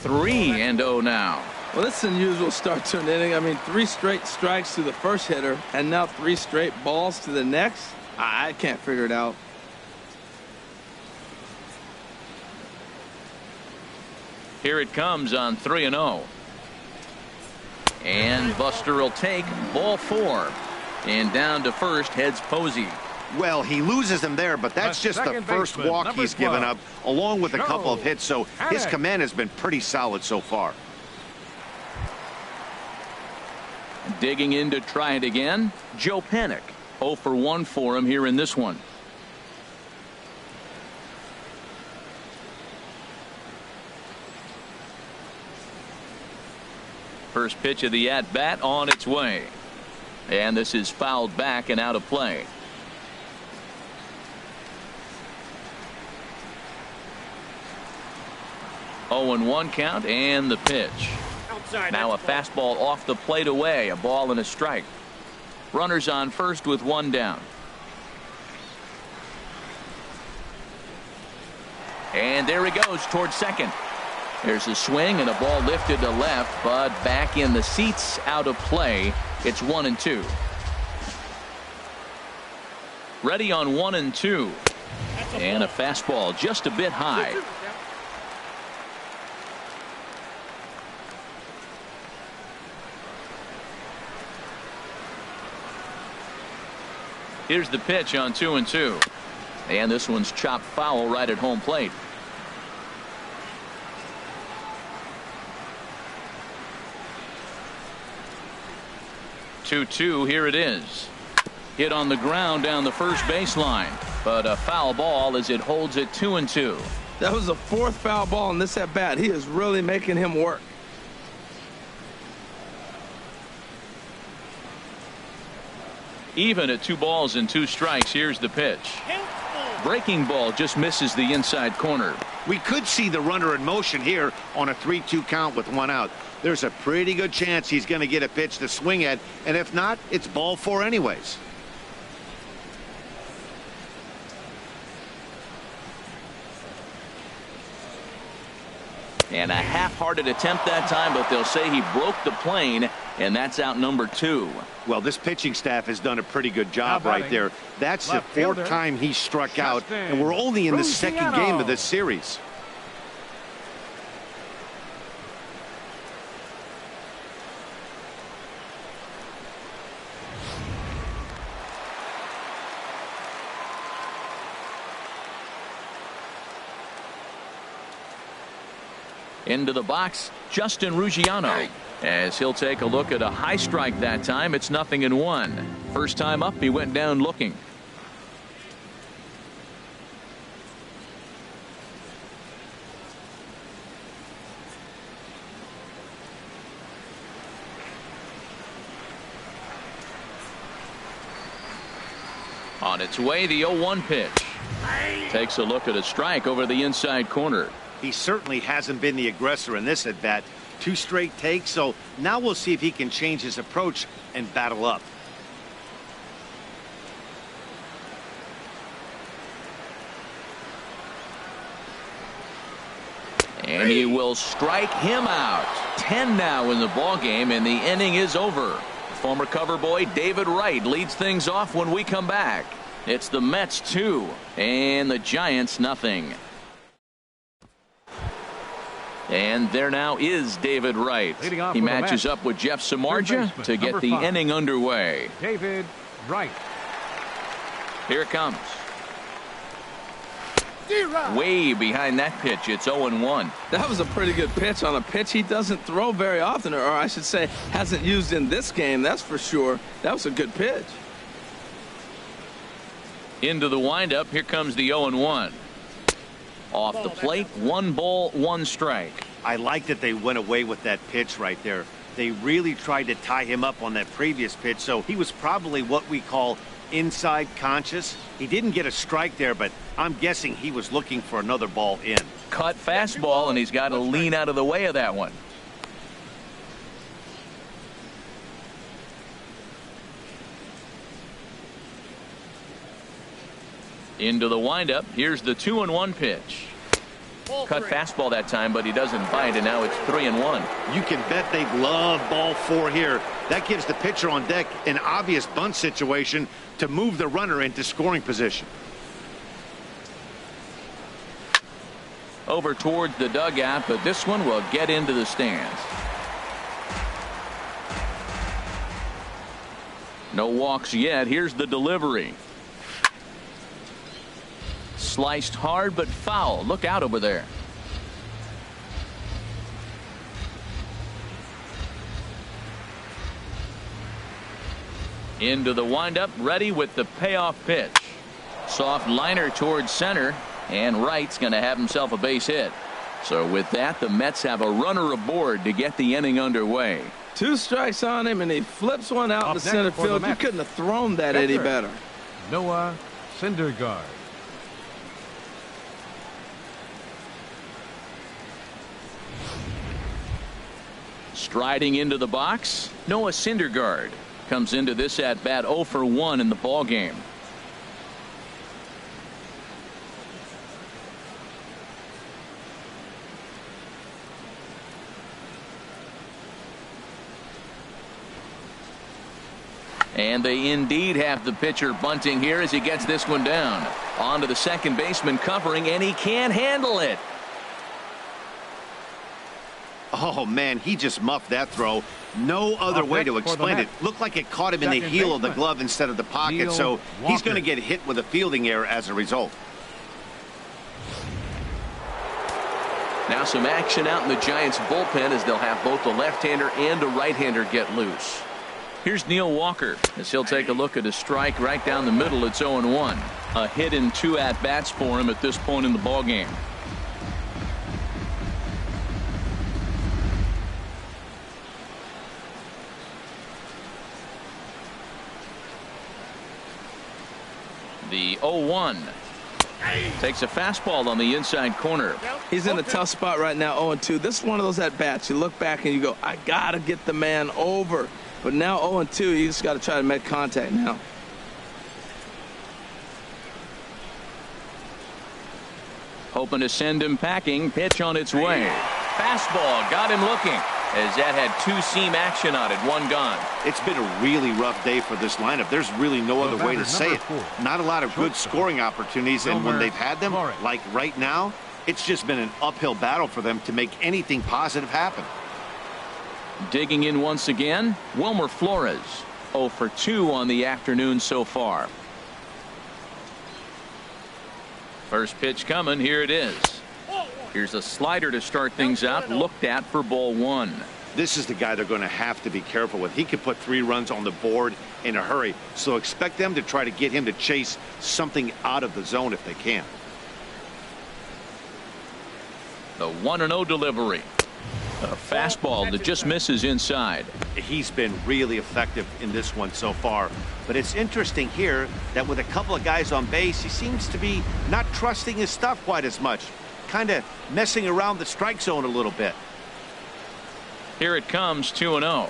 3-0 now. Well, this is an unusual start to an inning. I mean, 3 straight strikes to the first hitter, and now 3 straight balls to the next. I can't figure it out. Here it comes on 3-0. And Buster will take ball 4. And down to first heads Posey. Well, he loses him there, but that's just the first walk he's given up, along with a couple of hits, so his command has been pretty solid so far. Digging in to try it again, Joe Panik. 0 for 1 for him here in this one. First pitch of the at-bat on its way. And this is fouled back and out of play. Oh, and 1 count and the pitch. Now a fastball off the plate away. A ball and a strike. Runners on first with 1 down. And there he goes towards second. There's a swing and a ball lifted to left, but back in the seats, out of play. It's 1-2. Ready on 1-2. And a fastball just a bit high. Here's the pitch on 2-2. And this one's chopped foul right at home plate. Two, here it is. Hit on the ground down the first baseline, but a foul ball as it holds it 2-2. That was the 4th foul ball in this at bat. He is really making him work. Even at 2 balls and 2 strikes. Here's the pitch. Breaking ball just misses the inside corner. We could see the runner in motion here on a 3-2 count with 1 out. There's a pretty good chance he's going to get a pitch to swing at, and if not, it's ball 4 anyways. And a half-hearted attempt that time, but they'll say he broke the plane, and that's out number 2. Well, this pitching staff has done a pretty good job right there. That's the 4th time he struck out, and we're only in the 2nd game of this series. Into the box, Justin Ruggiano, as he'll take a look at a high strike that time. It's 0-1. First time up, he went down looking. On its way, the 0-1 pitch. Takes a look at a strike over the inside corner. He certainly hasn't been the aggressor in this at bat. 2 straight takes, so now we'll see if he can change his approach and battle up. And he will strike him out. 10 now in the ball game, and the inning is over. Former cover boy David Wright leads things off when we come back. It's the Mets 2 and the Giants 0. And there now is David Wright. He matches up with Jeff Samardzija to get the inning underway. David Wright. Here it comes. Way behind that pitch. It's 0-1. That was a pretty good pitch on a pitch he doesn't throw very often, or I should say hasn't used in this game. That's for sure. That was a good pitch. Into the windup. Here comes the 0-1. Off the plate, 1 ball, 1 strike. I like that they went away with that pitch right there. They really tried to tie him up on that previous pitch, so he was probably what we call inside conscious. He didn't get a strike there, but I'm guessing he was looking for another ball in. Cut fastball, and he's got to lean out of the way of that one. Into the windup. Here's the 2-1 pitch. Cut fastball that time, but he doesn't bite, and now it's 3-1. You can bet they love ball 4 here. That gives the pitcher on deck an obvious bunt situation to move the runner into scoring position. Over towards the dugout, but this one will get into the stands. No walks yet. Here's the delivery. Sliced hard but foul. Look out over there. Into the windup, ready with the payoff pitch. Soft liner towards center, and Wright's going to have himself a base hit. So with that, the Mets have a runner aboard to get the inning underway. 2 strikes on him, and he flips one out to center field. You couldn't have thrown that any better. Noah Syndergaard. Striding into the box, Noah Syndergaard comes into this at bat 0 for 1 in the ball game. And they indeed have the pitcher bunting here as he gets this one down. On to the second baseman covering, and he can't handle it. Oh, man, he just muffed that throw. No other way to explain it. Looked like it caught him in the heel of the glove instead of the pocket, so he's going to get hit with a fielding error as a result. Now some action out in the Giants bullpen as they'll have both the left-hander and a right-hander get loose. Here's Neil Walker as he'll take a look at a strike right down the middle. It's 0-1. A hit in 2 at-bats for him at this point in the ball game. The 0-1 takes a fastball on the inside corner. He's in a tough spot right now, 0-2. This is one of those at-bats. You look back and you go, I got to get the man over. But now 0-2, you just got to try to make contact now. Hoping to send him packing. Pitch on its way. Fastball got him looking, as that had two-seam action on it. One gone. It's been a really rough day for this lineup. There's really no other way to say it. Not a lot of good scoring opportunities, and when they've had them, like right now, it's just been an uphill battle for them to make anything positive happen. Digging in once again, Wilmer Flores. 0 for 2 on the afternoon so far. First pitch coming. Here it is. Here's a slider to start things out. Looked at for ball 1. This is the guy they're going to have to be careful with. He could put 3 runs on the board in a hurry. So expect them to try to get him to chase something out of the zone if they can. The 1-0 delivery. A fastball that just misses inside. He's been really effective in this one so far. But it's interesting here that with a couple of guys on base, he seems to be not trusting his stuff quite as much. Kind of messing around the strike zone a little bit. Here it comes, 2-0.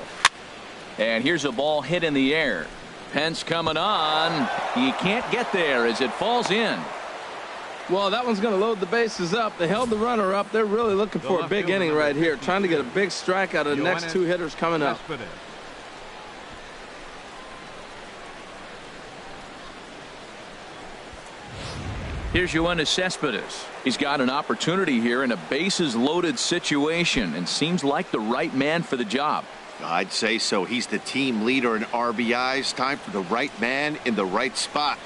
And here's a ball hit in the air. Pence coming on. He can't get there as it falls in. Well, that one's going to load the bases up. They held the runner up. They're really looking for a big inning right here, trying to get a big strike out of the next 2 hitters coming up. Here's Yoenis Cespedes. He's got an opportunity here in a bases loaded situation and seems like the right man for the job. I'd say so. He's the team leader in RBIs. Time for the right man in the right spot.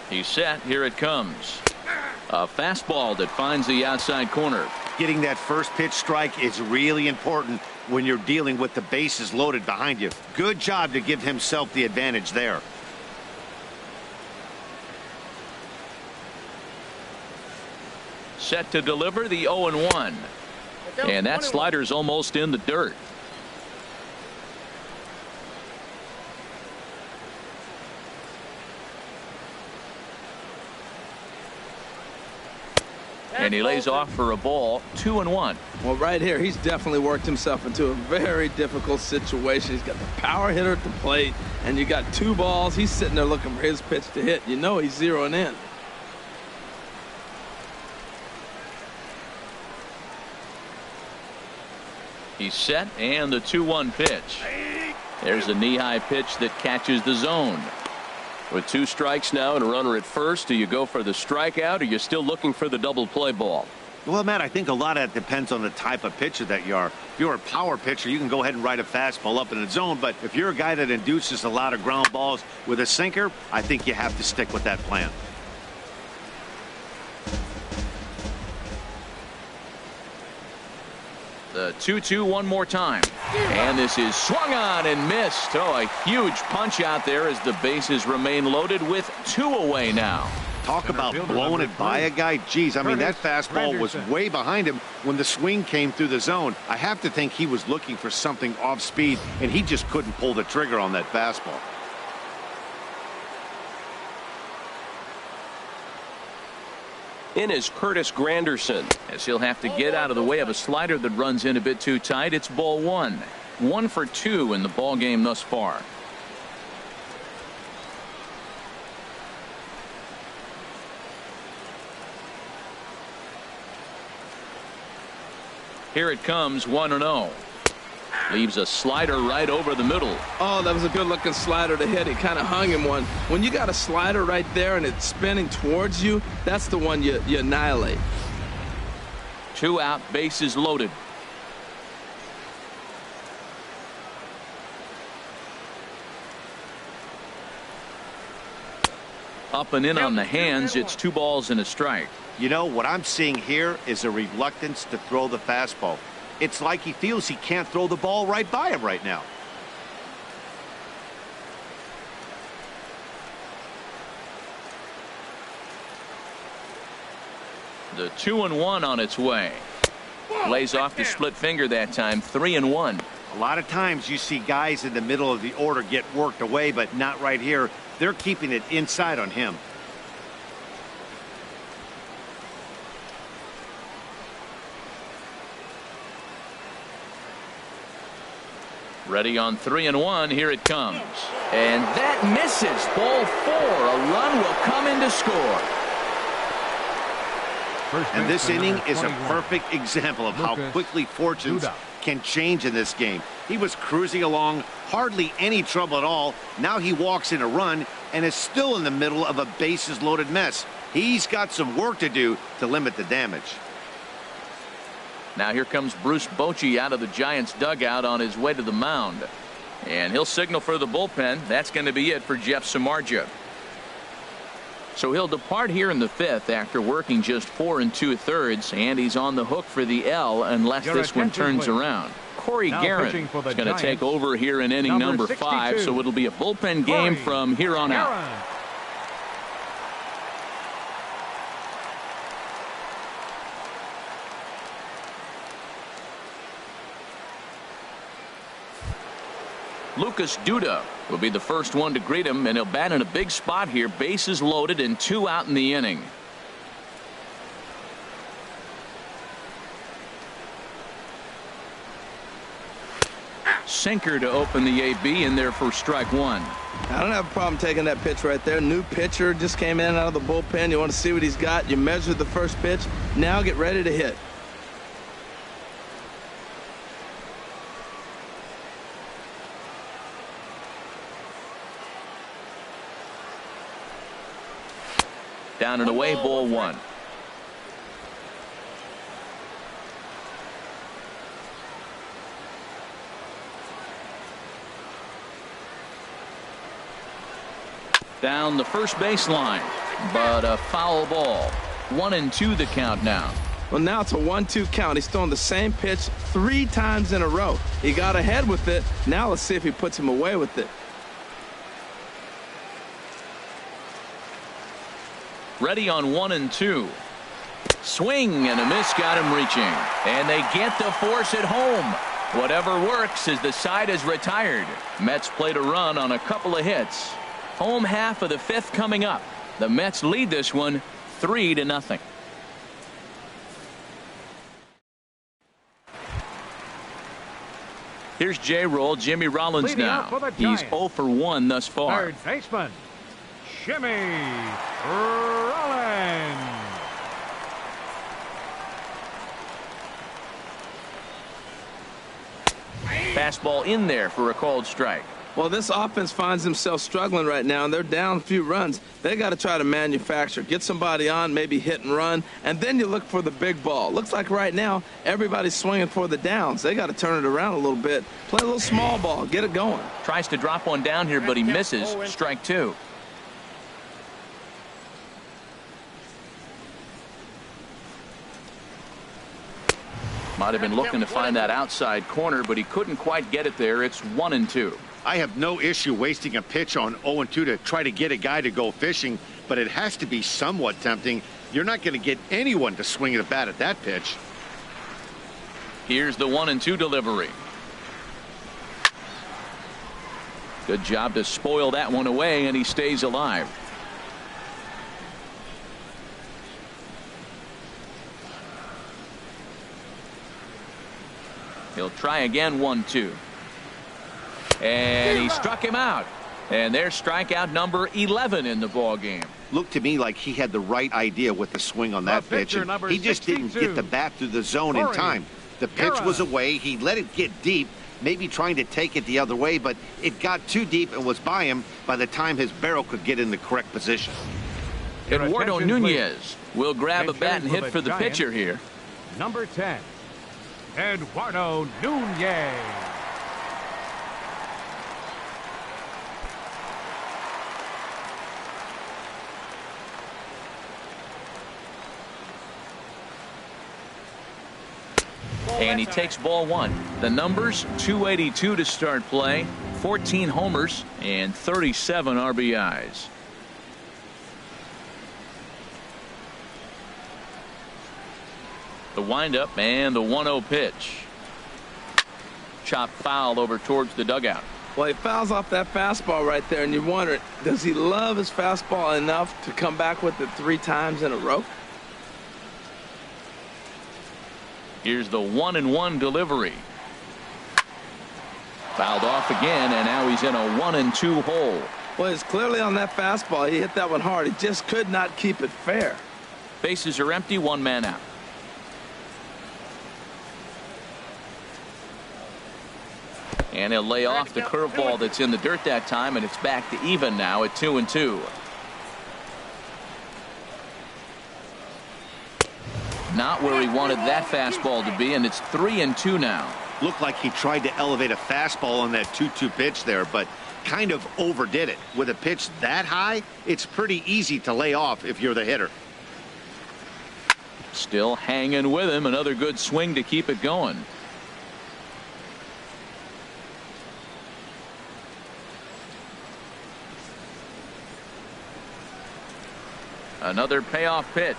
He's set. Here it comes. A fastball that finds the outside corner. Getting that first pitch strike is really important when you're dealing with the bases loaded behind you. Good job to give himself the advantage there. Set to deliver the 0-1. And that slider's almost in the dirt. And he lays off for a ball. 2-1. Well, right here, he's definitely worked himself into a very difficult situation. He's got the power hitter at the plate, and you got 2 balls. He's sitting there looking for his pitch to hit. You know he's zeroing in. He's set, and the 2-1 pitch. There's a knee-high pitch that catches the zone. With 2 strikes now and a runner at first, do you go for the strikeout, or are you still looking for the double play ball? Well, Matt, I think a lot of that depends on the type of pitcher that you are. If you're a power pitcher, you can go ahead and ride a fastball up in the zone. But if you're a guy that induces a lot of ground balls with a sinker, I think you have to stick with that plan. The 2-2 one more time. And this is swung on and missed. Oh, a huge punch out there as the bases remain loaded with 2 away now. Talk about blowing it by a guy. Geez, I mean, that fastball was way behind him when the swing came through the zone. I have to think he was looking for something off speed, and he just couldn't pull the trigger on that fastball. In is Curtis Granderson. As he'll have to get out of the way of a slider that runs in a bit too tight. It's ball 1. 1 for 2 in the ball game thus far. Here it comes, 1-0. Leaves a slider right over the middle. Oh, that was a good looking slider to hit. He kind of hung him one. When you got a slider right there and it's spinning towards you, that's the one you annihilate. 2 out, bases loaded. Up and in on the hands. It's 2 balls and a strike. You know, what I'm seeing here is a reluctance to throw the fastball. It's like he feels he can't throw the ball right by him right now. The 2-1 on its way. Lays off the split finger that time. 3-1. A lot of times you see guys in the middle of the order get worked away, but not right here. They're keeping it inside on him. Ready on 3-1. Here it comes. And that misses. Ball 4. A run will come in to score. And this inning is a perfect example of how quickly fortunes can change in this game. He was cruising along, hardly any trouble at all. Now he walks in a run and is still in the middle of a bases-loaded mess. He's got some work to do to limit the damage. Now here comes Bruce Bochy out of the Giants dugout on his way to the mound. And he'll signal for the bullpen. That's going to be it for Jeff Samardzija. So he'll depart here in the 5th after working just 4 2/3, and he's on the hook for the L unless this one turns around. Corey Guerin is going to take over here in inning number 5, so it'll be a bullpen game from here on out. Lucas Duda will be the first one to greet him, and he'll bat in a big spot here. Bases loaded and 2 out in the inning. Sinker to open the AB in there for strike 1. I don't have a problem taking that pitch right there. New pitcher just came in out of the bullpen. You want to see what he's got. You measure the first pitch. Now get ready to hit. Down and away, ball 1. Down the first baseline, but a foul ball. 1-2 the count now. Well, now it's a 1-2 count. He's throwing the same pitch 3 times in a row. He got ahead with it. Now let's see if he puts him away with it. Ready on 1-2. Swing and a miss got him reaching. And they get to force it home. Whatever works as the side is retired. Mets played a run on a couple of hits. Home half of the 5th coming up. The Mets lead this one 3-0. Here's J-Roll. Jimmy Rollins now. He's 0 for 1 thus far. Third baseman, Jimmy Rollins. Fastball in there for a called strike. Well, this offense finds themselves struggling right now, and they're down a few runs. They got to try to manufacture, get somebody on, maybe hit and run, and then you look for the big ball. Looks like right now everybody's swinging for the downs. They got to turn it around a little bit, play a little small ball, get it going. Tries to drop one down here, but he misses. Strike 2. Might have been looking to find that outside corner, but he couldn't quite get it there. It's 1-2. I have no issue wasting a pitch on 0-2 to try to get a guy to go fishing, but it has to be somewhat tempting. You're not going to get anyone to swing at a bat at that pitch. Here's the 1-2 delivery. Good job to spoil that one away, and he stays alive. He'll try again. 1-2. And he struck him out. And there's strikeout number 11 in the ball game. Looked to me like he had the right idea with the swing on that pitch. And he just didn't get the bat through the zone in time. The pitch was away. He let it get deep, maybe trying to take it the other way, but it got too deep and was by him by the time his barrel could get in the correct position. Eduardo Nunez will grab a bat and hit for the pitcher here. Number 10, Eduardo Nunez. And he takes ball 1. The numbers: 282 to start play, 14 homers, and 37 RBIs. The windup and the 1-0 pitch. Chop foul over towards the dugout. Well, he fouls off that fastball right there, and you wonder, does he love his fastball enough to come back with it 3 times in a row? Here's the 1-1 delivery. Fouled off again, and now he's in a 1-2 hole. Well, he's clearly on that fastball. He hit that one hard. He just could not keep it fair. Bases are empty, one man out. And he'll lay off the curveball that's in the dirt that time, and it's back to even now at 2-2. Not where he wanted that fastball to be, and it's 3-2 now. Looked like he tried to elevate a fastball on that 2-2 pitch there, but kind of overdid it. With a pitch that high, it's pretty easy to lay off if you're the hitter. Still hanging with him. Another good swing to keep it going. Another payoff pitch.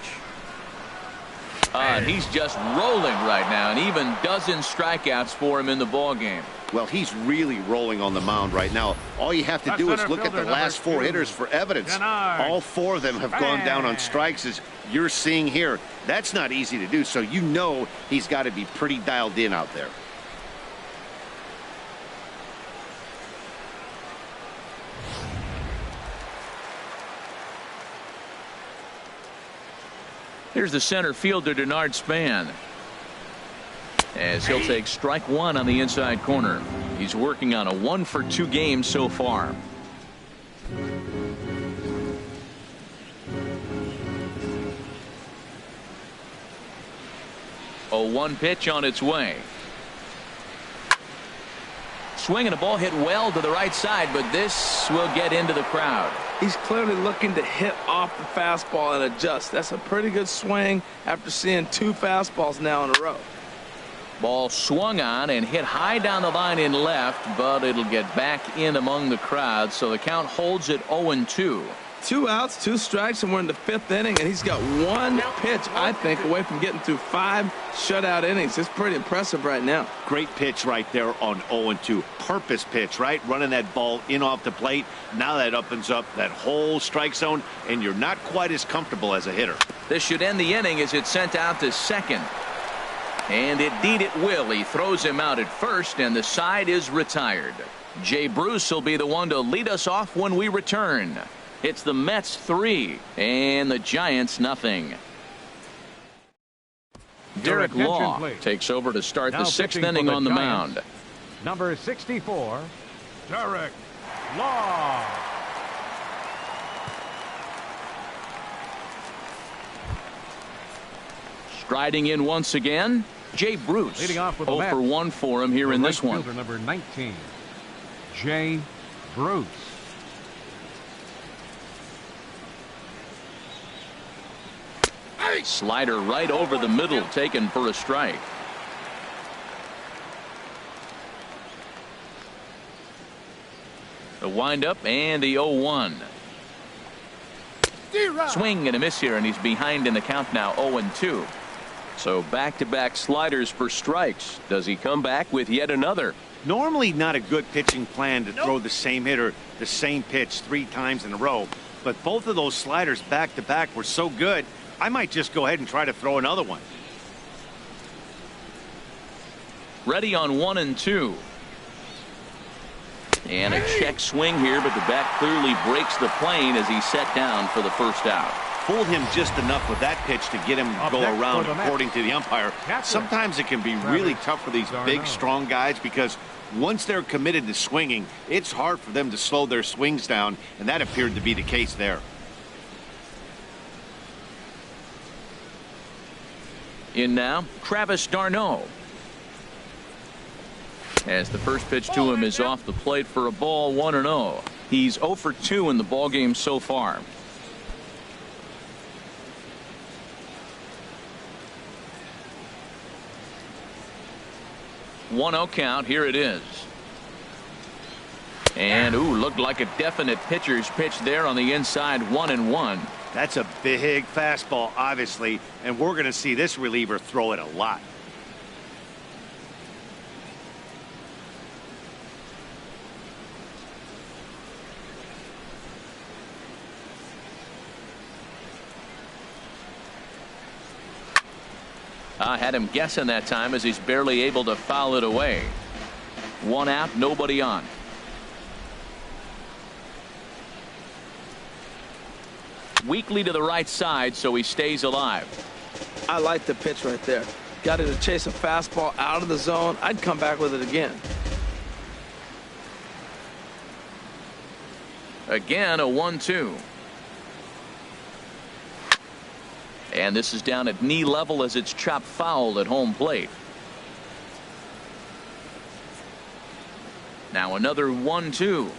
And he's just rolling right now, and even dozen strikeouts for him in the ball game. Well, he's really rolling on the mound right now. All you have to do is look at the last 4 hitters for evidence. All 4 of them have gone down on strikes, as you're seeing here. That's not easy to do, so you know he's got to be pretty dialed in out there. Here's the center fielder, Denard Span, as he'll take strike 1 on the inside corner. He's working on a 1-for-2 game so far. 0-1 pitch on its way. Swing and a ball hit well to the right side, but this will get into the crowd. He's clearly looking to hit off the fastball and adjust. That's a pretty good swing after seeing 2 fastballs now in a row. Ball swung on and hit high down the line in left, but it'll get back in among the crowd, so the count holds at 0-2. 2 outs, 2 strikes, and we're in the 5th inning, and he's got 1 pitch, I think, away from getting through 5 shutout innings. It's pretty impressive right now. Great pitch right there on 0-2. Purpose pitch, right? Running that ball in off the plate. Now that opens up that whole strike zone, and you're not quite as comfortable as a hitter. This should end the inning as it's sent out to second. And indeed it will. He throws him out at first, and the side is retired. Jay Bruce will be the one to lead us off when we return. It's the Mets 3 and the Giants nothing. Derek Law takes over to start the 6th inning on the mound. Number 64, Derek Law. Striding in once again, Jay Bruce. Leading off with 0 for 1 for him here in this one. Number 19, Jay Bruce. Slider right over the middle, taken for a strike. The windup and the 0-1. Swing and a miss here, and he's behind in the count now, 0-2. So back-to-back sliders for strikes. Does he come back with yet another? Normally not a good pitching plan to throw the same hitter the same pitch 3 times in a row, but both of those sliders back-to-back were so good, I might just go ahead and try to throw another one. Ready on 1-2. And a check swing here, but the bat clearly breaks the plane as he's set down for the first out. Fooled him just enough with that pitch to get him to go around, according to the umpire. Sometimes it can be really tough for these big, strong guys because once they're committed to swinging, it's hard for them to slow their swings down, and that appeared to be the case there. In now, Travis d'Arnaud. As the first pitch to him is off the plate for a ball, 1-0. He's 0 for 2 in the ball game so far. One 0 count. Here it is. And looked like a definite pitcher's pitch there on the inside. 1-1. That's a big fastball, obviously, and we're going to see this reliever throw it a lot. I had him guessing that time as he's barely able to foul it away. One out, nobody on. Weakly to the right side, so he stays alive. I like the pitch right there. Got him to chase a fastball out of the zone. I'd come back with it again. Again, a 1-2. And this is down at knee level as it's chopped foul at home plate. Now another 1-2.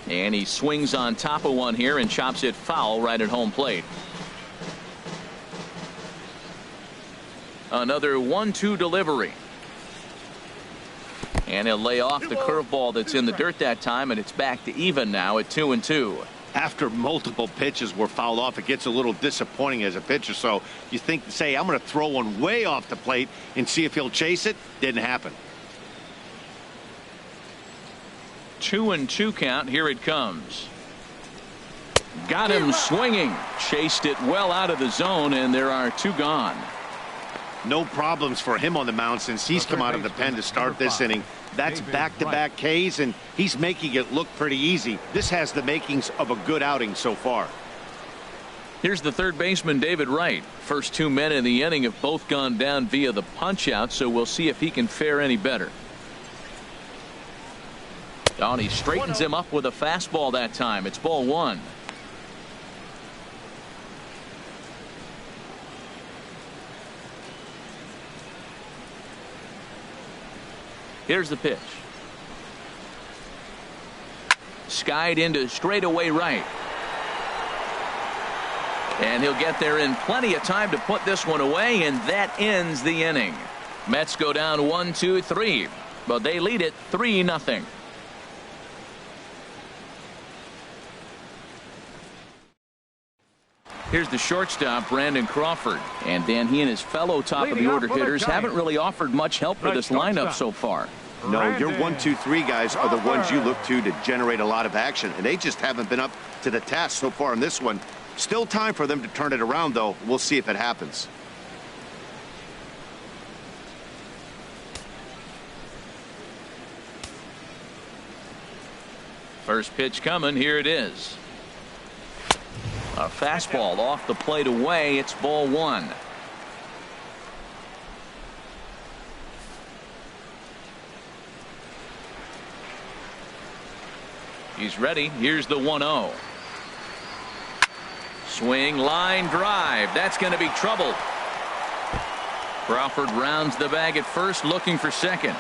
And he swings on top of one here and chops it foul right at home plate. Another 1-2 delivery. And he'll lay off the curveball that's in the dirt that time, and it's back to even now at 2-2. After multiple pitches were fouled off, it gets a little disappointing as a pitcher. So you think, say, I'm going to throw one way off the plate and see if he'll chase it. Didn't happen. 2-2 count. Here it comes. Got him swinging. Chased it well out of the zone, and there are two gone. No problems for him on the mound since he's come out of the pen to start this inning. That's back-to-back Ks, and he's making it look pretty easy. This has the makings of a good outing so far. Here's the third baseman, David Wright. First two men in the inning have both gone down via the punch-out, so we'll see if he can fare any better. Oh, and he straightens him up with a fastball that time. It's ball one. Here's the pitch. Skied into straightaway right. And he'll get there in plenty of time to put this one away, and that ends the inning. Mets go down 1-2-3, but they lead it 3-0. Here's the shortstop, Brandon Crawford. And Dan, he and his fellow top-of-the-order hitters haven't really offered much help for this lineup so far. No, your 1-2-3 guys are the ones you look to generate a lot of action, and they just haven't been up to the task so far in this one. Still time for them to turn it around, though. We'll see if it happens. First pitch coming. Here it is. A fastball off the plate away. It's ball one. He's ready. Here's the 1-0. Swing, line drive. That's going to be trouble. Crawford rounds the bag at first, looking for second.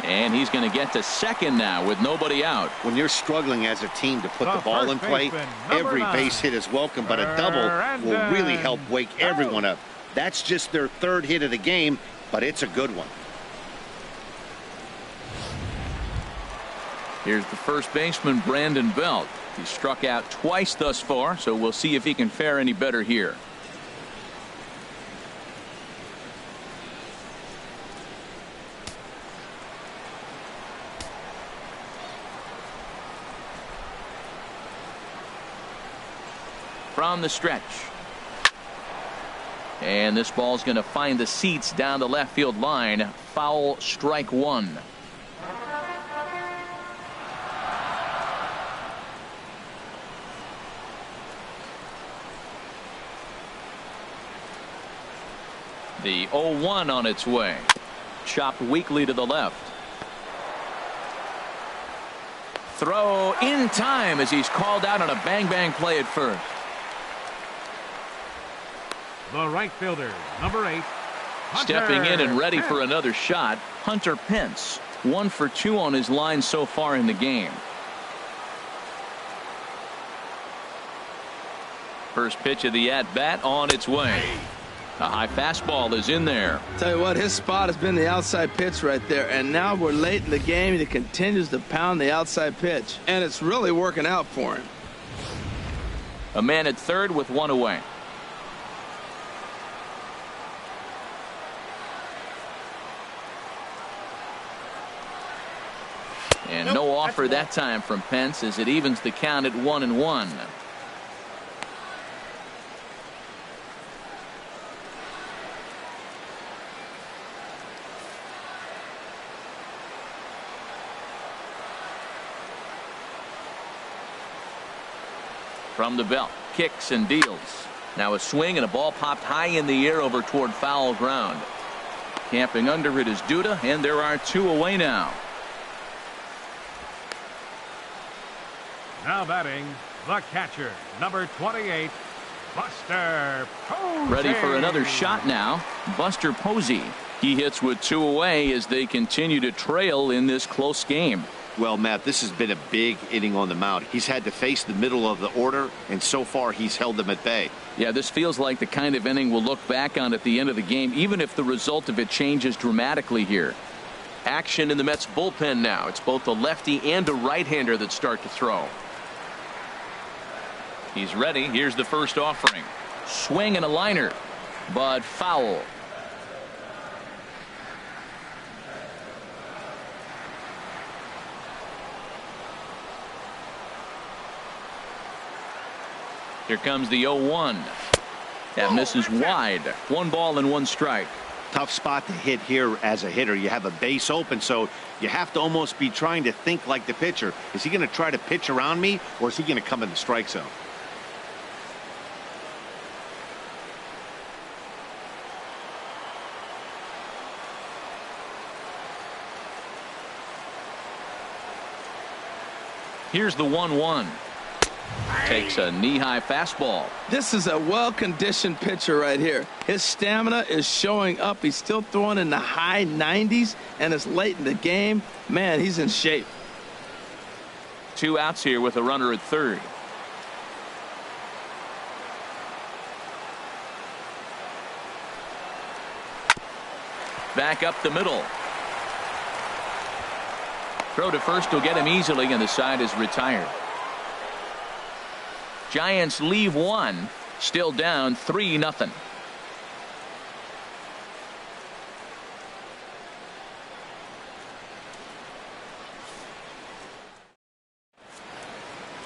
And he's going to get to second now with nobody out. When you're struggling as a team to put the ball in play, every base hit is welcome, but a double will really help wake everyone up. That's just their third hit of the game, but it's a good one. Here's the first baseman, Brandon Belt. He's struck out twice thus far, so we'll see if he can fare any better here. From the stretch. And this ball's going to find the seats down the left field line. Foul, strike one. The 0-1 on its way. Chopped weakly to the left. Throw in time as he's called out on a bang-bang play at first. The right fielder, number 8. Stepping in and ready for another shot, Hunter Pence. 1 for 2 on his line so far in the game. First pitch of the at-bat on its way. A high fastball is in there. Tell you what, his spot has been the outside pitch right there, and now we're late in the game and he continues to pound the outside pitch, and it's really working out for him. A man at third with one away. And no offer that time from Pence as it evens the count at 1-1. From the belt, kicks and deals. Now a swing and a ball popped high in the air over toward foul ground. Camping under it is Duda, and there are 2 away now. Now batting, the catcher, number 28, Buster Posey. Ready for another shot now, Buster Posey. He hits with 2 away as they continue to trail in this close game. Well, Matt, this has been a big inning on the mound. He's had to face the middle of the order, and so far he's held them at bay. Yeah, this feels like the kind of inning we'll look back on at the end of the game, even if the result of it changes dramatically here. Action in the Mets bullpen now. It's both a lefty and a right-hander that start to throw. He's ready. Here's the first offering. Swing and a liner, but foul. Here comes the 0-1. That misses wide. 1 ball and 1 strike. Tough spot to hit here as a hitter. You have a base open, so you have to almost be trying to think like the pitcher. Is he going to try to pitch around me, or is he going to come in the strike zone? Here's the 1-1. Takes a knee-high fastball. This is a well-conditioned pitcher right here. His stamina is showing up. He's still throwing in the high 90s, and it's late in the game. Man, he's in shape. 2 outs here with a runner at third. Back up the middle. Throw to first will get him easily, and the side is retired. Giants leave 1, still down 3-0.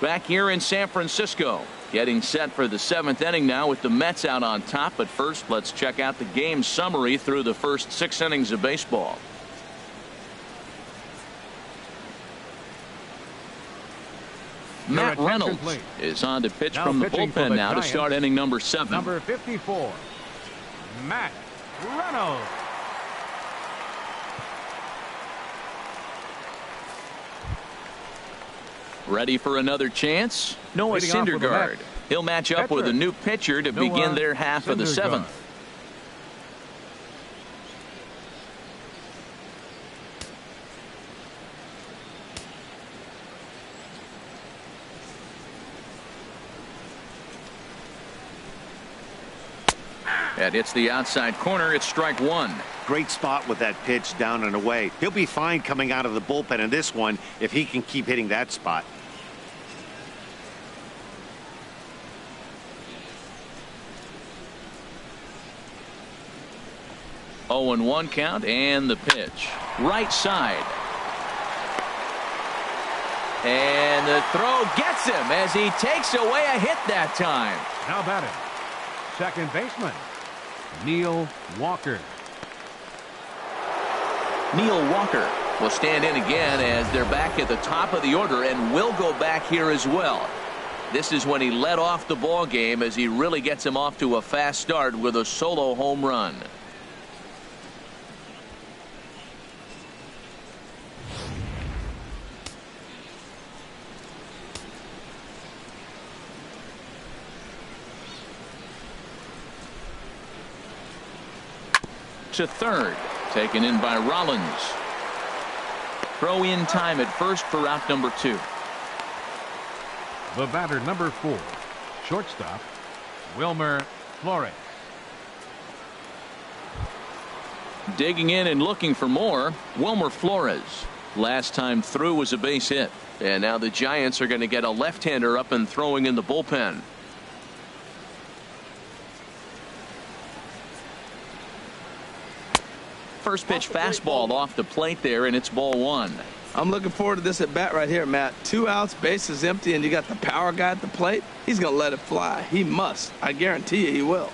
Back here in San Francisco, getting set for the 7th inning now with the Mets out on top. But first, let's check out the game summary through the first 6 innings of baseball. Matt Reynolds is on to pitch from the bullpen now to start inning number 7. Number 54, Matt Reynolds. Ready for another chance? Noah Syndergaard. He'll match up with a new pitcher to begin their half of the 7th. That hits the outside corner. It's strike 1. Great spot with that pitch down and away. He'll be fine coming out of the bullpen in this one if he can keep hitting that spot. Oh, 0-1 count, and the pitch. Right side. And the throw gets him as he takes away a hit that time. Now batting, second baseman, Neil Walker. Neil Walker will stand in again as they're back at the top of the order and will go back here as well. This is when he led off the ball game as he really gets him off to a fast start with a solo home run. To third, taken in by Rollins. Throw in time at first for out number 2. The batter, number 4, shortstop, Wilmer Flores. Digging in and looking for more, Wilmer Flores. Last time through was a base hit, and now the Giants are going to get a left-hander up and throwing in the bullpen. First pitch fastball off the plate there, and it's ball 1. I'm looking forward to this at bat right here, Matt. 2 outs, base is empty, and you got the power guy at the plate. He's going to let it fly. He must. I guarantee you he will.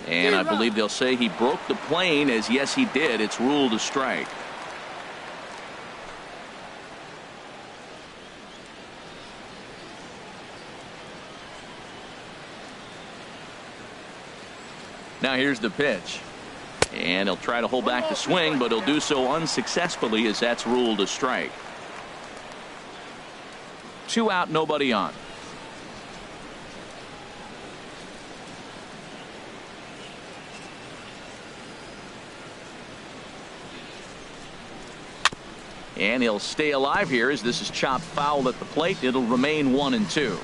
And I believe they'll say he broke the plane, as yes he did. It's ruled a strike. Now here's the pitch. And he'll try to hold back the swing, but he'll do so unsuccessfully as that's ruled a strike. 2 out, nobody on. And he'll stay alive here as this is chopped foul at the plate. It'll remain 1-2.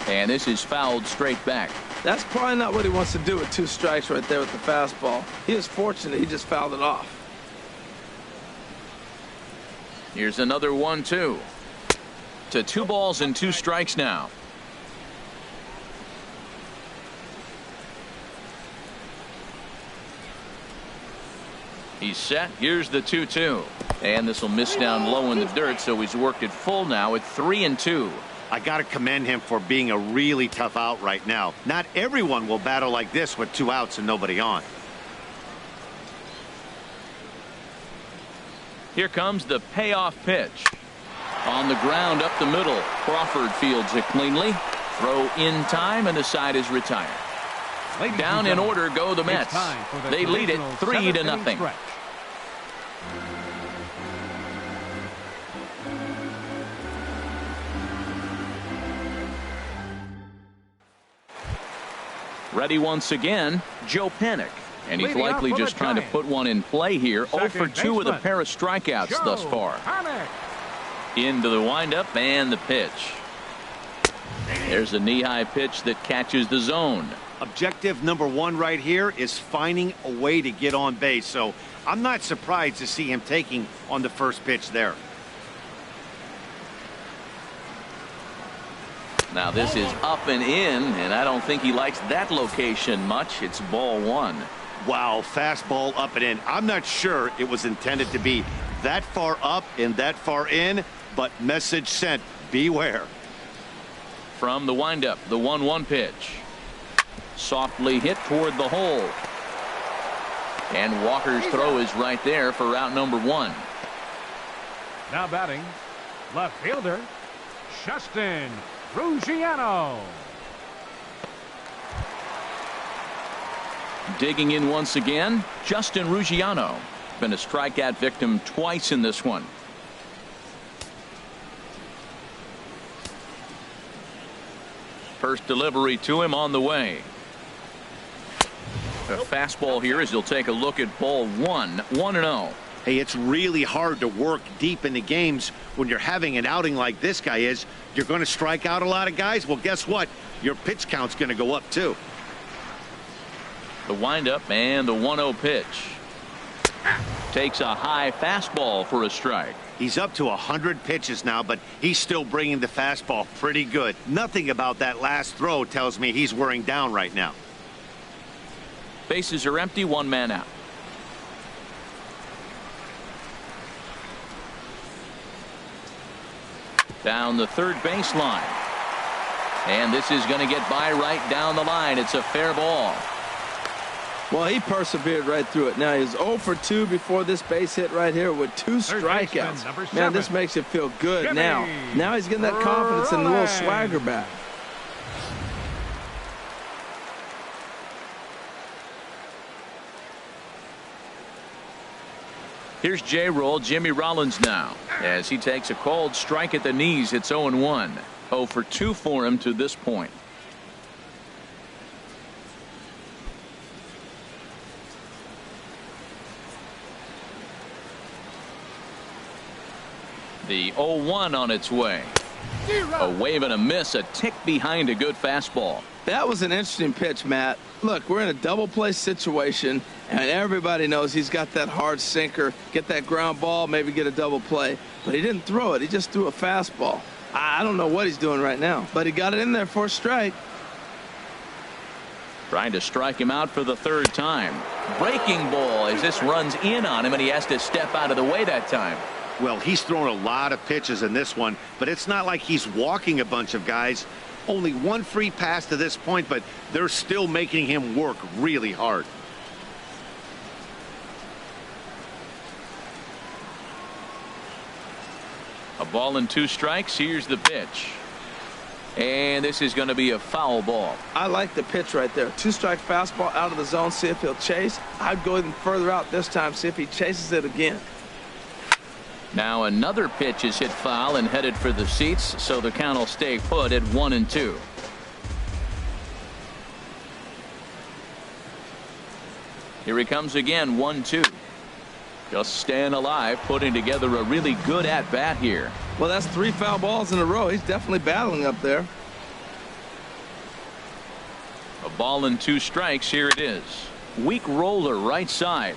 And this is fouled straight back. That's probably not what he wants to do with 2 strikes right there with the fastball. He is fortunate he just fouled it off. Here's another 1-2. To 2 balls and 2 strikes now. He's set. Here's the 2-2. And this will miss down low in the dirt, so he's worked it full now at 3-2. I got to commend him for being a really tough out right now. Not everyone will battle like this with 2 outs and nobody on. Here comes the payoff pitch. On the ground up the middle. Crawford fields it cleanly. Throw in time, and the side is retired. Down in order go the Mets. They lead it 3-0. Ready once again, Joe Panik. And he's likely just trying to put one in play here. 0 for 2 with a pair of strikeouts thus far. Into the windup and the pitch. There's a knee-high pitch that catches the zone. Objective number 1 right here is finding a way to get on base. So I'm not surprised to see him taking on the first pitch there. Now this is up and in, and I don't think he likes that location much. It's ball 1. Wow, fastball up and in. I'm not sure it was intended to be that far up and that far in, but message sent, beware. From the windup, the 1-1 pitch. Softly hit toward the hole. And Walker's throw is right there for out number 1. Now batting, left fielder, Justin Ruggiano. Digging in once again, Justin Ruggiano. Been a strikeout victim twice in this one. First delivery to him on the way. A fastball here as he'll take a look at ball 1. 1-0. Hey, it's really hard to work deep into games when you're having an outing like this guy is. You're going to strike out a lot of guys. Well, guess what? Your pitch count's going to go up too. The windup and the 1-0 pitch. Takes a high fastball for a strike. He's up to 100 pitches now, but he's still bringing the fastball pretty good. Nothing about that last throw tells me he's wearing down right now. Bases are empty, 1 man out. Down the third baseline. And this is going to get by right down the line. It's a fair ball. Well, he persevered right through it. Now he's 0 for 2 before this base hit right here with 2 strikeouts. Man, this makes it feel good now. Now he's getting that confidence and a little swagger back. Here's J-Roll, Jimmy Rollins now, as he takes a called strike at the knees. It's 0-1. 0 for 2 for him to this point. The 0-1 on its way. A wave and a miss, a tick behind a good fastball. That was an interesting pitch, Matt. Look, we're in a double play situation, and everybody knows he's got that hard sinker. Get that ground ball, maybe get a double play. But he didn't throw it. He just threw a fastball. I don't know what he's doing right now, but he got it in there for a strike. Trying to strike him out for the 3rd time. Breaking ball as this runs in on him, and he has to step out of the way that time. Well, he's thrown a lot of pitches in this one, but it's not like he's walking a bunch of guys. Only 1 free pass to this point, but they're still making him work really hard. A Ball and 2 strikes. Here's the pitch. And this is going to be a foul ball. I like the pitch right there. 2-strike fastball out of the zone. See if he'll chase. I'd go even further out this time. See if he chases it again. Now another pitch is hit foul and headed for the seats, so the count will stay put at 1-2. Here he comes again, 1-2. Just staying alive, putting together a really good at-bat here. Well, that's 3 foul balls in a row. He's definitely battling up there. A ball and 2 strikes. Here it is. Weak roller right side.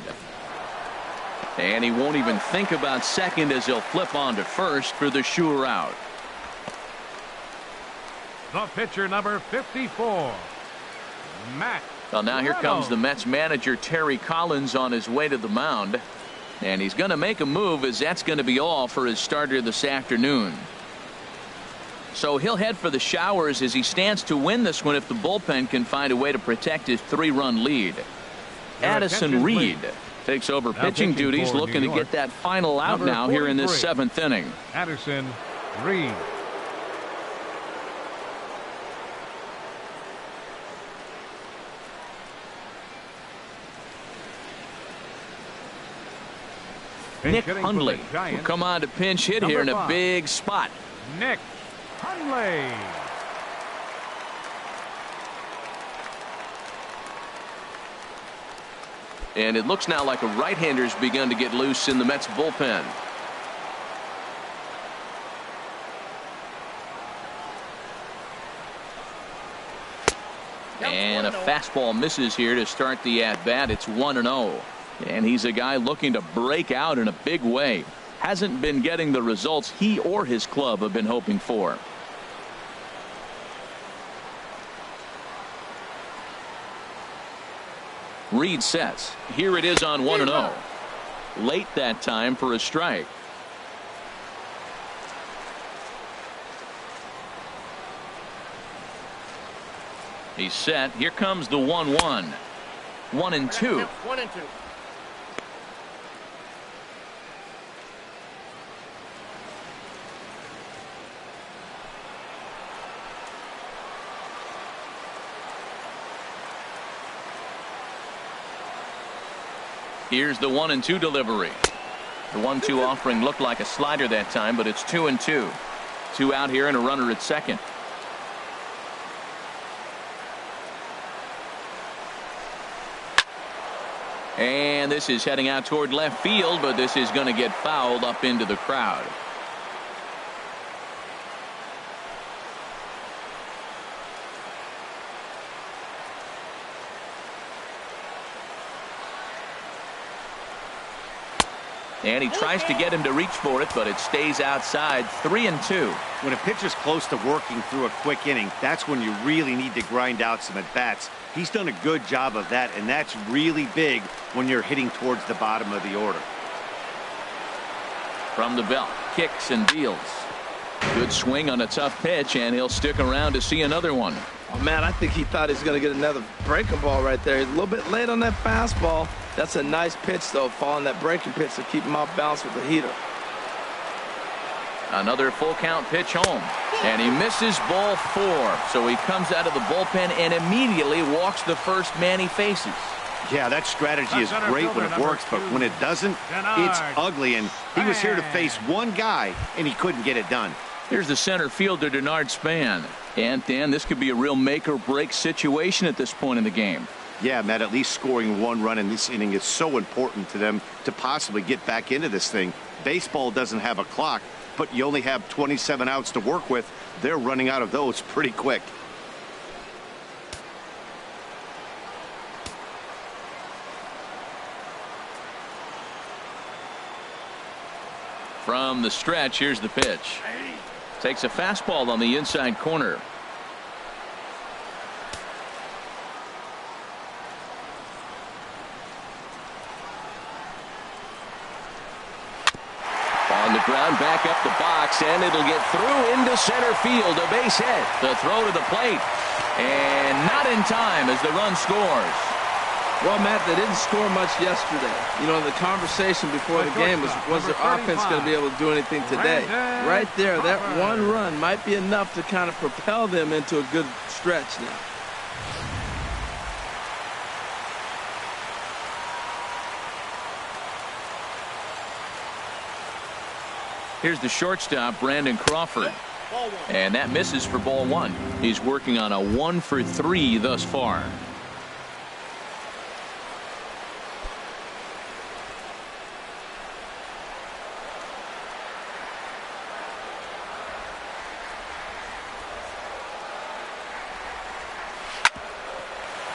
And he won't even think about second as he'll flip on to first for the sure out. The pitcher, number 54, Matt. Well, now here comes the Mets manager Terry Collins on his way to the mound. And he's going to make a move, as that's going to be all for his starter this afternoon. So he'll head for the showers as he stands to win this one if the bullpen can find a way to protect his 3-run lead. Addison Reed takes over pitching duties, looking to get that final out now here in this 7th inning. Addison Reed. Nick Hundley will come on to pinch hit here in a big spot. Nick Hundley. And it looks now like a right-hander's begun to get loose in the Mets bullpen. And a fastball misses here to start the at-bat. It's 1-0. And he's a guy looking to break out in a big way. Hasn't been getting the results he or his club have been hoping for. Reed sets. Here it is on 1-0. Late that time for a strike. He's set. Here comes the 1-1. 1-2. 1-2. Here's the 1-2 delivery. The 1-2 offering looked like a slider that time, but it's 2-2. 2 out here and a runner at second. And this is heading out toward left field, but this is going to get fouled up into the crowd. And he tries to get him to reach for it, but it stays outside. 3-2. When a pitcher's close to working through a quick inning, that's when you really need to grind out some at-bats. He's done a good job of that, and that's really big when you're hitting towards the bottom of the order. From the belt, kicks and deals. Good swing on a tough pitch, and he'll stick around to see another one. Oh, man, I think he thought he was going to get another breaking ball right there. He's a little bit late on that fastball. That's a nice pitch, though, following that breaking pitch to keep him off balance with the heater. Another full count pitch home, and he misses ball 4. So he comes out of the bullpen and immediately walks the first man he faces. Yeah, that strategy is great when it works, but when it doesn't, it's ugly. And he was here to face one guy, and he couldn't get it done. Here's the center fielder, Denard Span. And, Dan, this could be a real make-or-break situation at this point in the game. Yeah, Matt, at least scoring 1 run in this inning is so important to them to possibly get back into this thing. Baseball doesn't have a clock, but you only have 27 outs to work with. They're running out of those pretty quick. From the stretch, here's the pitch. Takes a fastball on the inside corner. On the ground, back up the box, and it'll get through into center field. A base hit. The throw to the plate. And not in time as the run scores. Well, Matt, they didn't score much yesterday. You know, the conversation before the game was their offense going to be able to do anything today? Right there, that one run might be enough to kind of propel them into a good stretch now. Here's the shortstop, Brandon Crawford. And that misses for ball one. He's working on a 1-for-3 thus far.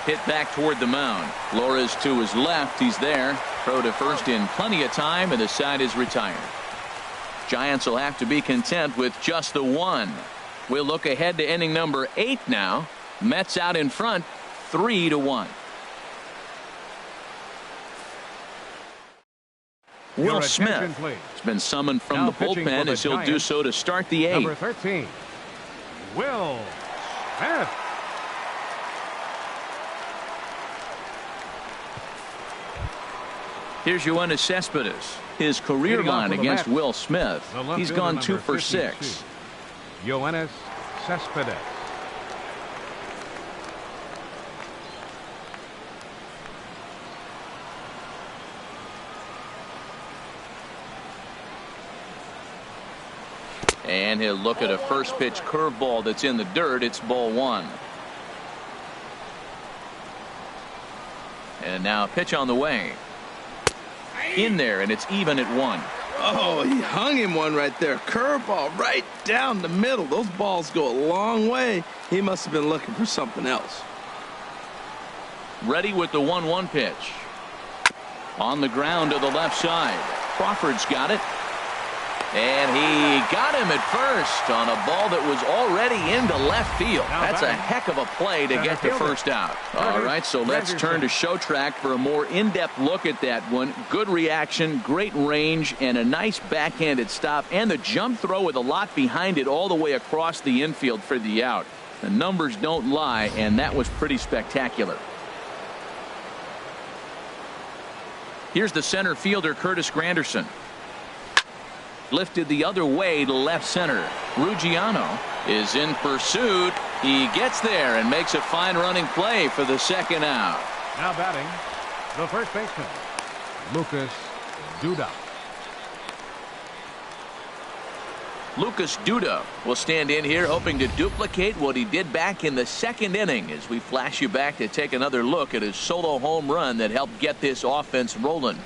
Hit back toward the mound. Flores to his left. He's there. Throw to first in plenty of time, and the side is retired. Giants will have to be content with just the one. We'll look ahead to inning number 8 now. Mets out in front, 3-1. Will Smith has been summoned from Now the bullpen as he'll do so to start the 8th. Number 13, Will Smith. Here's Yoenis Cespedes. His career line against Will Smith. He's gone 2 for 6. Yoenis Cespedes. And he'll look at a first pitch curveball that's in the dirt. It's ball 1. And now a pitch on the way. In there, and it's even at 1. Oh, he hung him one right there. Curveball right down the middle. Those balls go a long way. He must have been looking for something else. Ready with the 1-1 pitch. On the ground to the left side. Crawford's got it. And he got him at first on a ball that was already into left field. That's a heck of a play to get the first out. All right, so let's turn to show track for a more in-depth look at that one. Good reaction, great range, and a nice backhanded stop. And the jump throw with a lot behind it all the way across the infield for the out. The numbers don't lie, and that was pretty spectacular. Here's the center fielder, Curtis Granderson. Lifted the other way to left center. Ruggiano is in pursuit. He gets there and makes a fine running play for the second out. Now batting, the first baseman, Lucas Duda. Lucas Duda will stand in here hoping to duplicate what he did back in the second inning as we flash you back to take another look at his solo home run that helped get this offense rolling.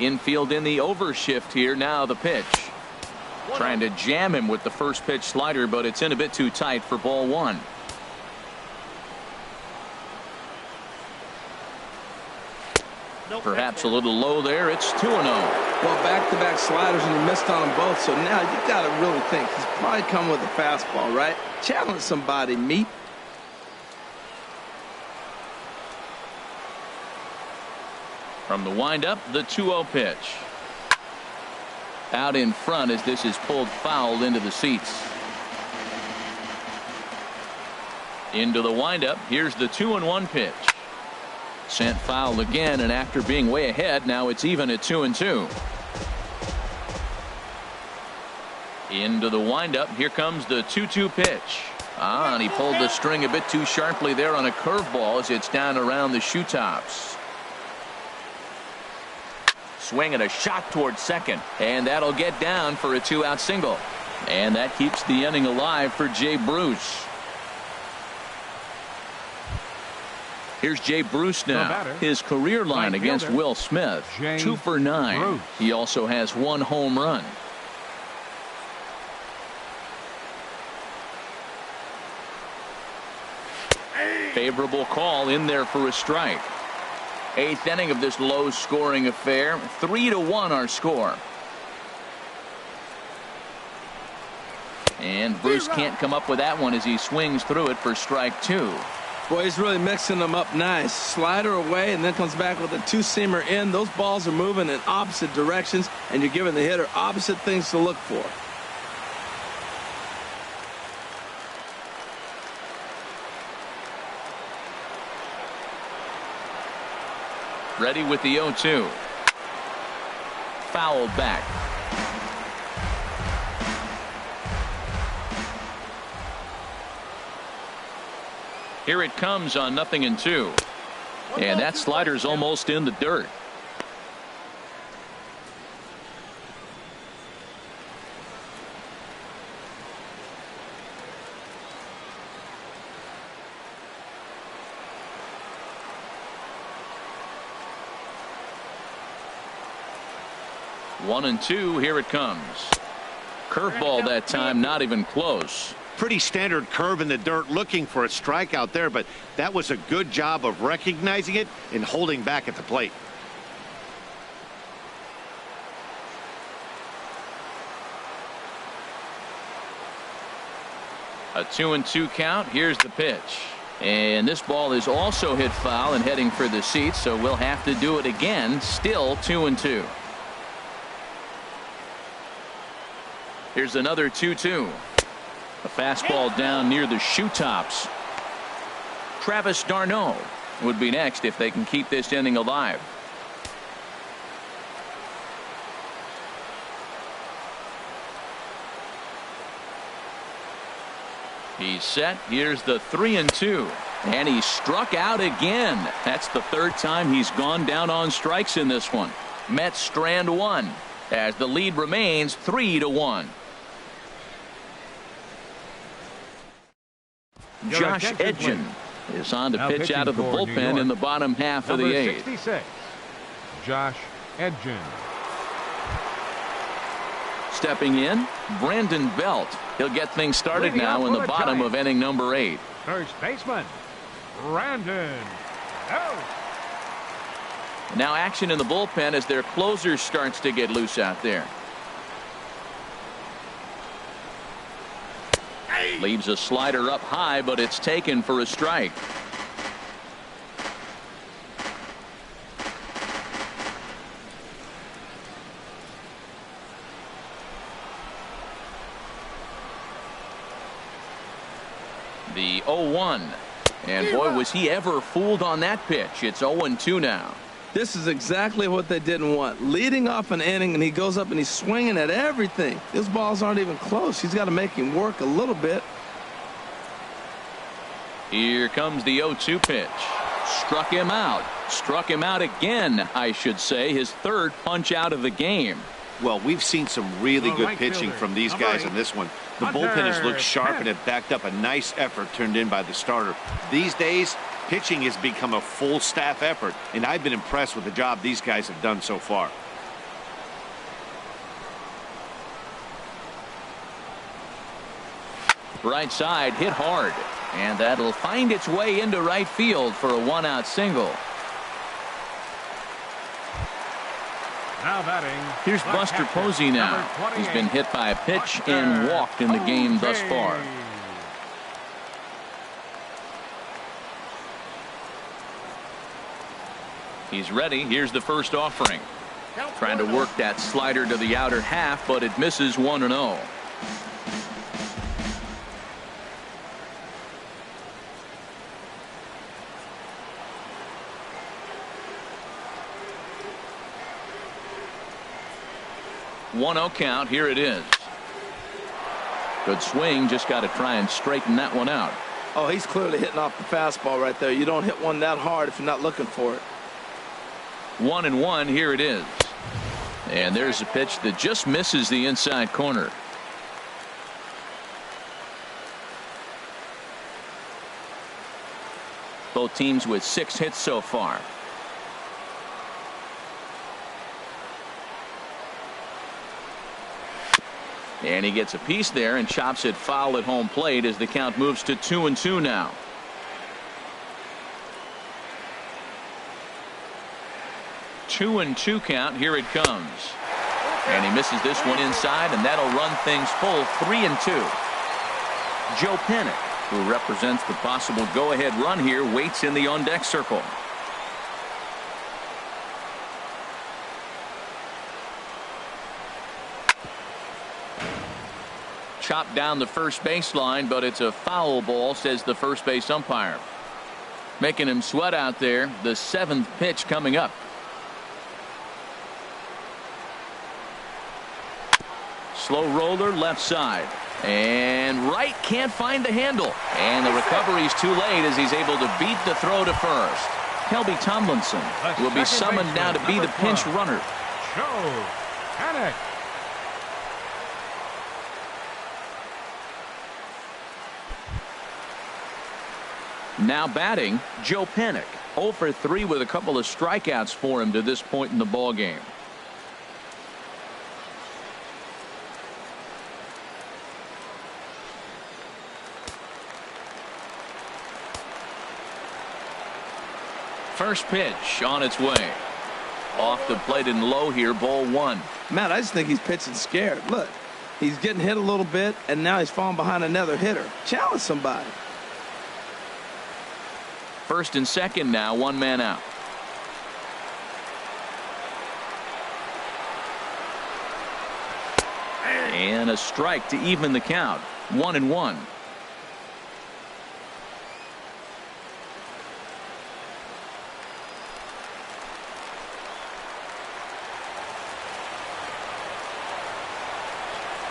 Infield in the overshift here. Now the pitch. Trying to jam him with the first pitch slider, but it's in a bit too tight for ball 1. Perhaps a little low there. It's 2-0. Well, back-to-back sliders, and he missed on them both. So now you got to really think he's probably coming with a fastball, right? Challenge somebody, meet. From the windup, the 2-0 pitch. Out in front as this is pulled foul into the seats. Into the windup. Here's the 2-1 pitch. Sent foul again, and after being way ahead, now it's even at 2-2. Into the windup. Here comes the 2-2 pitch. And he pulled the string a bit too sharply there on a curveball as it's down around the shoe tops. Swing and a shot towards second, and that'll get down for a 2-out single, and that keeps the inning alive for Jay Bruce. Here's Jay Bruce now. His career line against Will Smith, 2 for 9. He also has 1 home run. Favorable call in there for a strike. 8th inning of this low-scoring affair. 3-1 our score. And Bruce can't come up with that one as he swings through it for strike 2. Boy, he's really mixing them up nice. Slider away and then comes back with a two-seamer in. Those balls are moving in opposite directions, and you're giving the hitter opposite things to look for. Ready with the 0-2. Fouled back. Here it comes on 0-2. And that slider's almost in the dirt. One and two. Here it comes. Curveball that time, not even close. Pretty standard curve in the dirt, looking for a strikeout there, but that was a good job of recognizing it and holding back at the plate. A 2-2 count. Here's the pitch. And this ball is also hit foul and heading for the seats, so we'll have to do it again. Still 2-2. Here's another 2-2. A fastball down near the shoe tops. Travis d'Arnaud would be next if they can keep this inning alive. He's set. Here's the 3-2. And he struck out again. That's the third time he's gone down on strikes in this one. Mets strand one as the lead remains 3-1. Josh Edgin is on to pitch out of the bullpen in the bottom half of the eighth. 66, Josh Edgin. Stepping in, Brandon Belt. He'll get things started now in the bottom of inning number 8. First baseman, Brandon Belt. Now action in the bullpen as their closer starts to get loose out there. Leaves a slider up high, but it's taken for a strike. The 0-1. And boy, was he ever fooled on that pitch. It's 0-2 now. This is exactly what they didn't want. Leading off an inning, and he goes up and he's swinging at everything. His balls aren't even close. He's got to make him work a little bit. Here comes the 0-2 pitch. Struck him out. Struck him out again, I should say. His third punch out of the game. Well, we've seen some really good pitching from these guys in this one. The bullpen has looked sharp and have backed up a nice effort turned in by the starter. These days, pitching has become a full staff effort, and I've been impressed with the job these guys have done so far. Right side hit hard, and that'll find its way into right field for a one-out single. Now batting. Here's Buster Posey now. He's been hit by a pitch and walked in the game thus far. He's ready. Here's the first offering. Trying to work that slider to the outer half, but it misses 1-0. One-0 count. Here it is. Good swing. Just got to try and straighten that one out. Oh, he's clearly hitting off the fastball right there. You don't hit one that hard if you're not looking for it. 1-1. Here it is. And there's a pitch that just misses the inside corner. Both teams with 6 hits so far. And he gets a piece there and chops it foul at home plate as the count moves to 2-2 now. Two and 2 count. Here it comes. And he misses this one inside, and that'll run things full 3-2. Joe Pennick who represents the possible go-ahead run here, waits in the on-deck circle. Chopped down the first baseline, but it's a foul ball, says the first base umpire. Making him sweat out there. The 7th pitch coming up. Slow roller left side. And right, can't find the handle. And the recovery's too late as he's able to beat the throw to first. Kelby Tomlinson will be summoned now to be the pinch runner. Joe Panik. Now batting, Joe Panik. 0 for 3 with a couple of strikeouts for him to this point in the ball game. First pitch on its way. Off the plate and low here, ball 1. Matt, I just think he's pitching scared. Look, he's getting hit a little bit, and now he's falling behind another hitter. Challenge somebody. First and second now, 1 man out. And a strike to even the count. 1-1.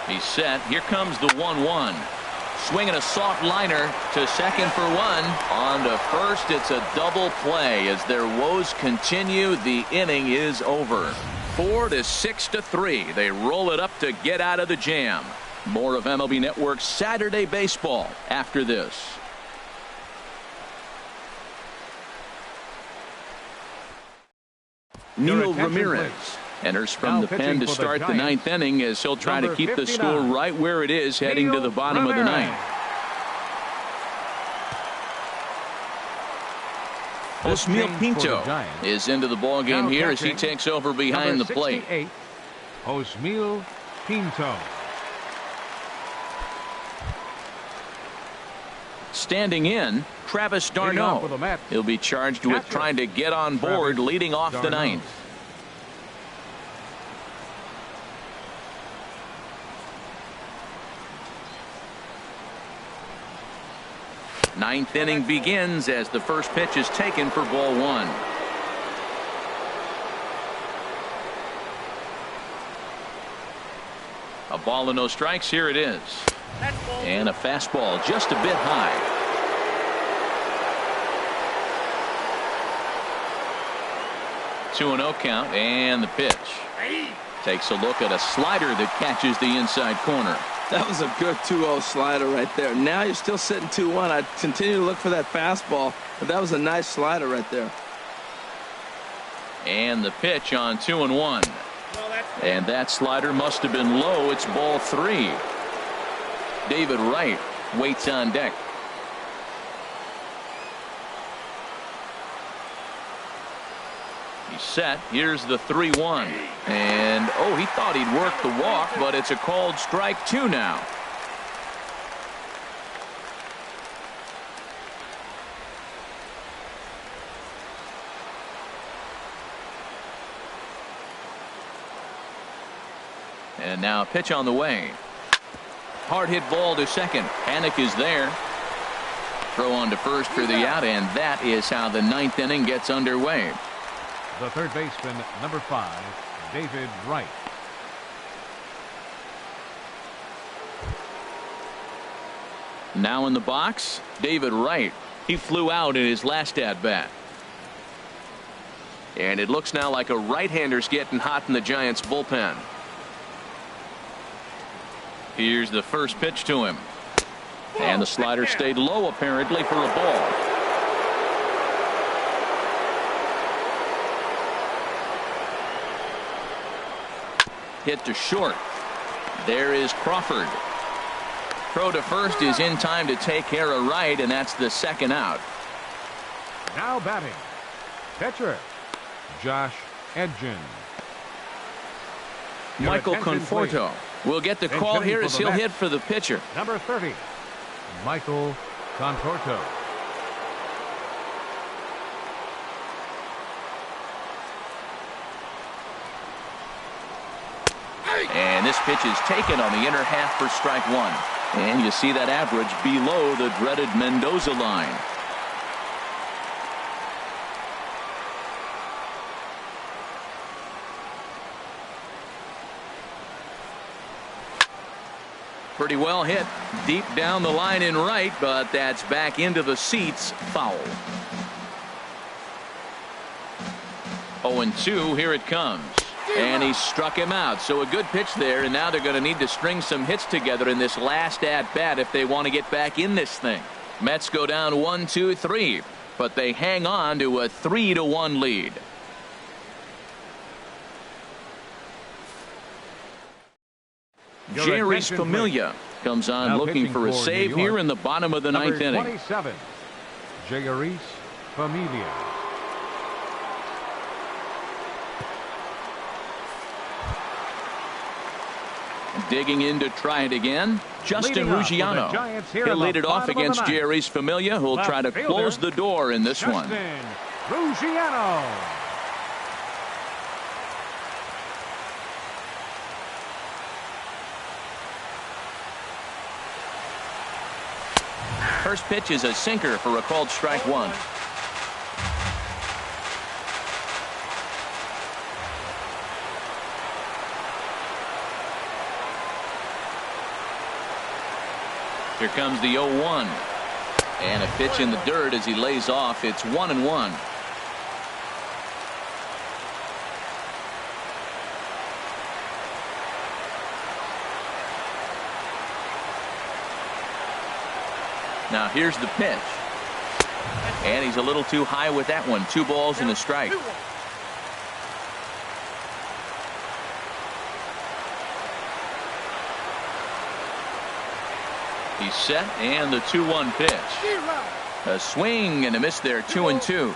He's set. Here comes the 1-1. Swinging a soft liner to second for 1. On to first, it's a double play as their woes continue. The inning is over. 4-6-3. They roll it up to get out of the jam. More of MLB Network's Saturday Baseball after this. Neil Ramirez enters from the pen to start the 9th inning as he'll try to keep the score right where it is heading to the bottom of the 9th. Osmeal Pinto is into the ball game here as he takes over behind the plate. Osmeal Pinto. Standing in, Travis d'Arnaud. He'll be charged with trying to get on board leading off the 9th. Ninth inning begins as the first pitch is taken for ball 1. A ball and no strikes. Here it is. And a fastball just a bit high. Two and 0 count, and the pitch. Takes a look at a slider that catches the inside corner. That was a good 2-0 slider right there. Now you're still sitting 2-1. I'd continue to look for that fastball, but that was a nice slider right there. And the pitch on 2-1. And that slider must have been low. It's ball 3. David Wright waits on deck. He's set. Here's the 3-1. And oh, he thought he'd work the walk, but it's a called strike 2 now. And now a pitch on the way. Hard hit ball to second. Panik is there. Throw on to first for the out, and that is how the 9th inning gets underway. The third baseman, number 5, David Wright. Now in the box, David Wright. He flew out in his last at bat. And it looks now like a right-hander's getting hot in the Giants bullpen. Here's the first pitch to him. And the slider stayed low apparently for a ball. Hit to short. There is Crawford. Throw to first is in time to take care of Wright, and that's the second out. Now batting, pitcher Josh Edgin. Michael Conforto will get the call here as he'll hit for the pitcher. Number 30, Michael Conforto. And this pitch is taken on the inner half for strike one. And you see that average below the dreaded Mendoza line. Pretty well hit deep down the line in right, but that's back into the seats. Foul. 0-2. Here it comes. And he struck him out. So a good pitch there, and now they're going to need to string some hits together in this last at bat if they want to get back in this thing. Mets go down 1-2-3, but they hang on to a 3-1 lead. Jeurys Familia comes on now looking for a save here in the bottom of the ninth inning. 27, Jeurys Familia. Digging in to try it again, Justin Ruggiano. He'll lead it off against Jeurys Familia, who'll try to close the door in this one. Ruggiano. First pitch is a sinker for a called strike one. Here comes the 0-1. And a pitch in the dirt as he lays off. It's 1-1. Now here's the pitch. And he's a little too high with that one. 2 balls and a strike. He's set, and the 2-1 pitch. A swing and a miss there, 2-2.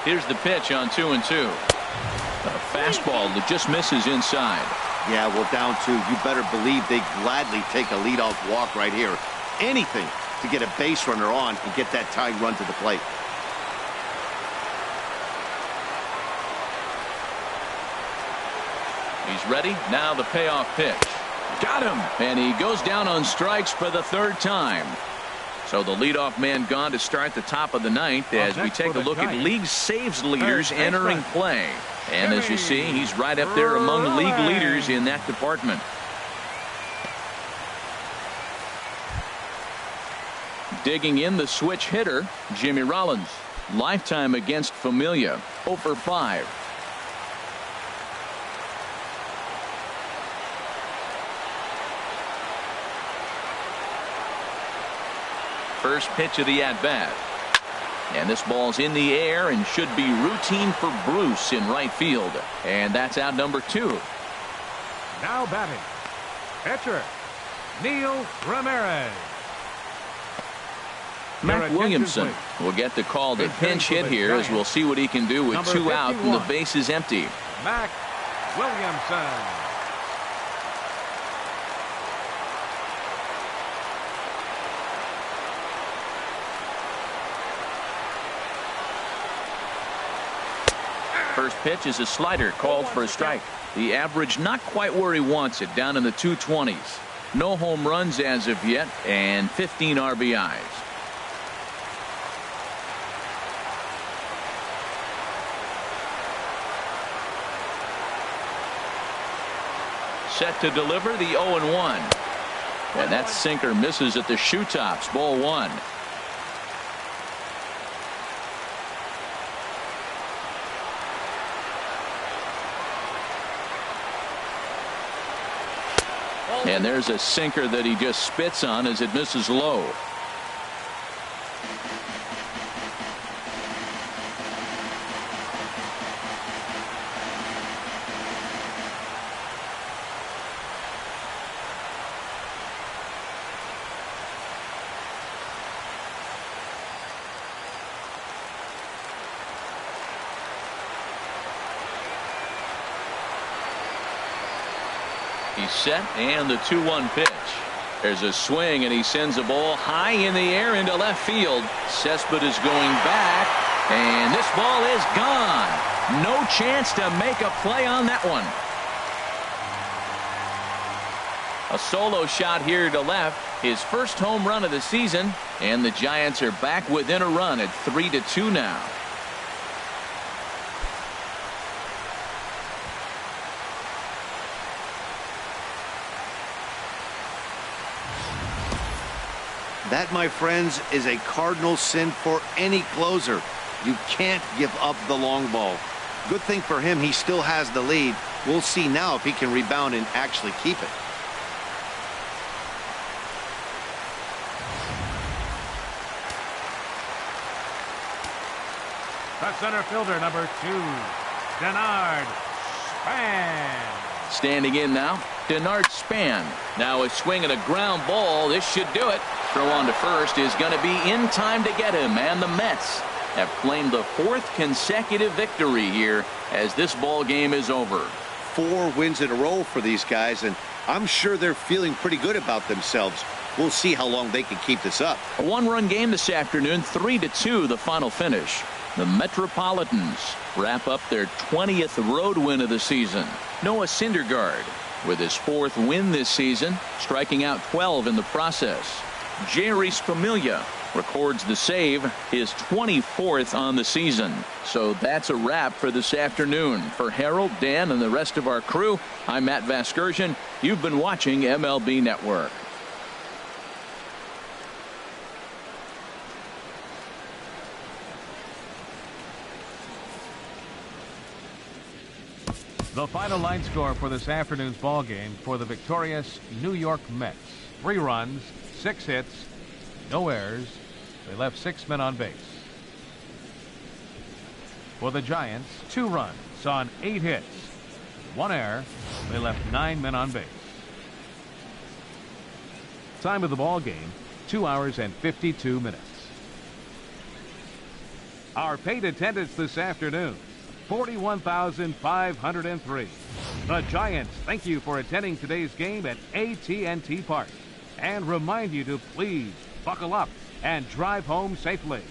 Here's the pitch on 2-2. A fastball that just misses inside. Yeah, well, down 2. You better believe they gladly take a leadoff walk right here. Anything to get a base runner on and get that tying run to the plate. He's ready. Now the payoff pitch. Got him. And he goes down on strikes for the 3rd time. So the leadoff man gone to start the top of the 9th as we take a look at league saves leaders entering play. And as you see, he's right up there among league leaders in that department. Digging in the switch hitter, Jimmy Rollins. Lifetime against Familia, 0 for 5. First pitch of the at-bat. And this ball's in the air and should be routine for Bruce in right field. And that's out number 2. Now batting, pitcher, Neil Ramirez. Matt Williamson will get the call to pinch hit here as we'll see what he can do with 2 out and the base is empty. Matt Williamson. First pitch is a slider called for a strike. The average not quite where he wants it, down in the 220s. No home runs as of yet and 15 RBIs. Set to deliver the 0-1. And that sinker misses at the shoe tops. Ball 1. And there's a sinker that he just spits on as it misses low. He's set, and the 2-1 pitch. There's a swing, and he sends a ball high in the air into left field. Cespedes going back, and this ball is gone. No chance to make a play on that one. A solo shot here to left. His first home run of the season, and the Giants are back within a run at 3-2 now. That, my friends, is a cardinal sin for any closer. You can't give up the long ball. Good thing for him, he still has the lead. We'll see now if he can rebound and actually keep it. The center fielder, number 2, Denard Span. Standing in now, Denard Span. Now a swing and a ground ball. This should do it. Throw on to first is going to be in time to get him, and the Mets have claimed the 4th consecutive victory here as this ball game is over. 4 wins in a row for these guys, and I'm sure they're feeling pretty good about themselves. We'll see how long they can keep this up. A 1-run game this afternoon, 3-2 the final finish. The Metropolitans wrap up their 20th road win of the season. Noah Syndergaard with his 4th win this season, striking out 12 in the process. Jerry Familia records the save, his 24th on the season. So that's a wrap for this afternoon. For Harold, Dan, and the rest of our crew, I'm Matt Vasgersian. You've been watching MLB Network. The final line score for this afternoon's ball game for the victorious New York Mets. 3 runs, 6 hits, no errors. They left 6 men on base. For the Giants, 2 runs on 8 hits, 1 error. They left 9 men on base. Time of the ball game, 2 hours and 52 minutes. Our paid attendance this afternoon, 41,503. The Giants thank you for attending today's game at AT&T Park and remind you to please buckle up and drive home safely.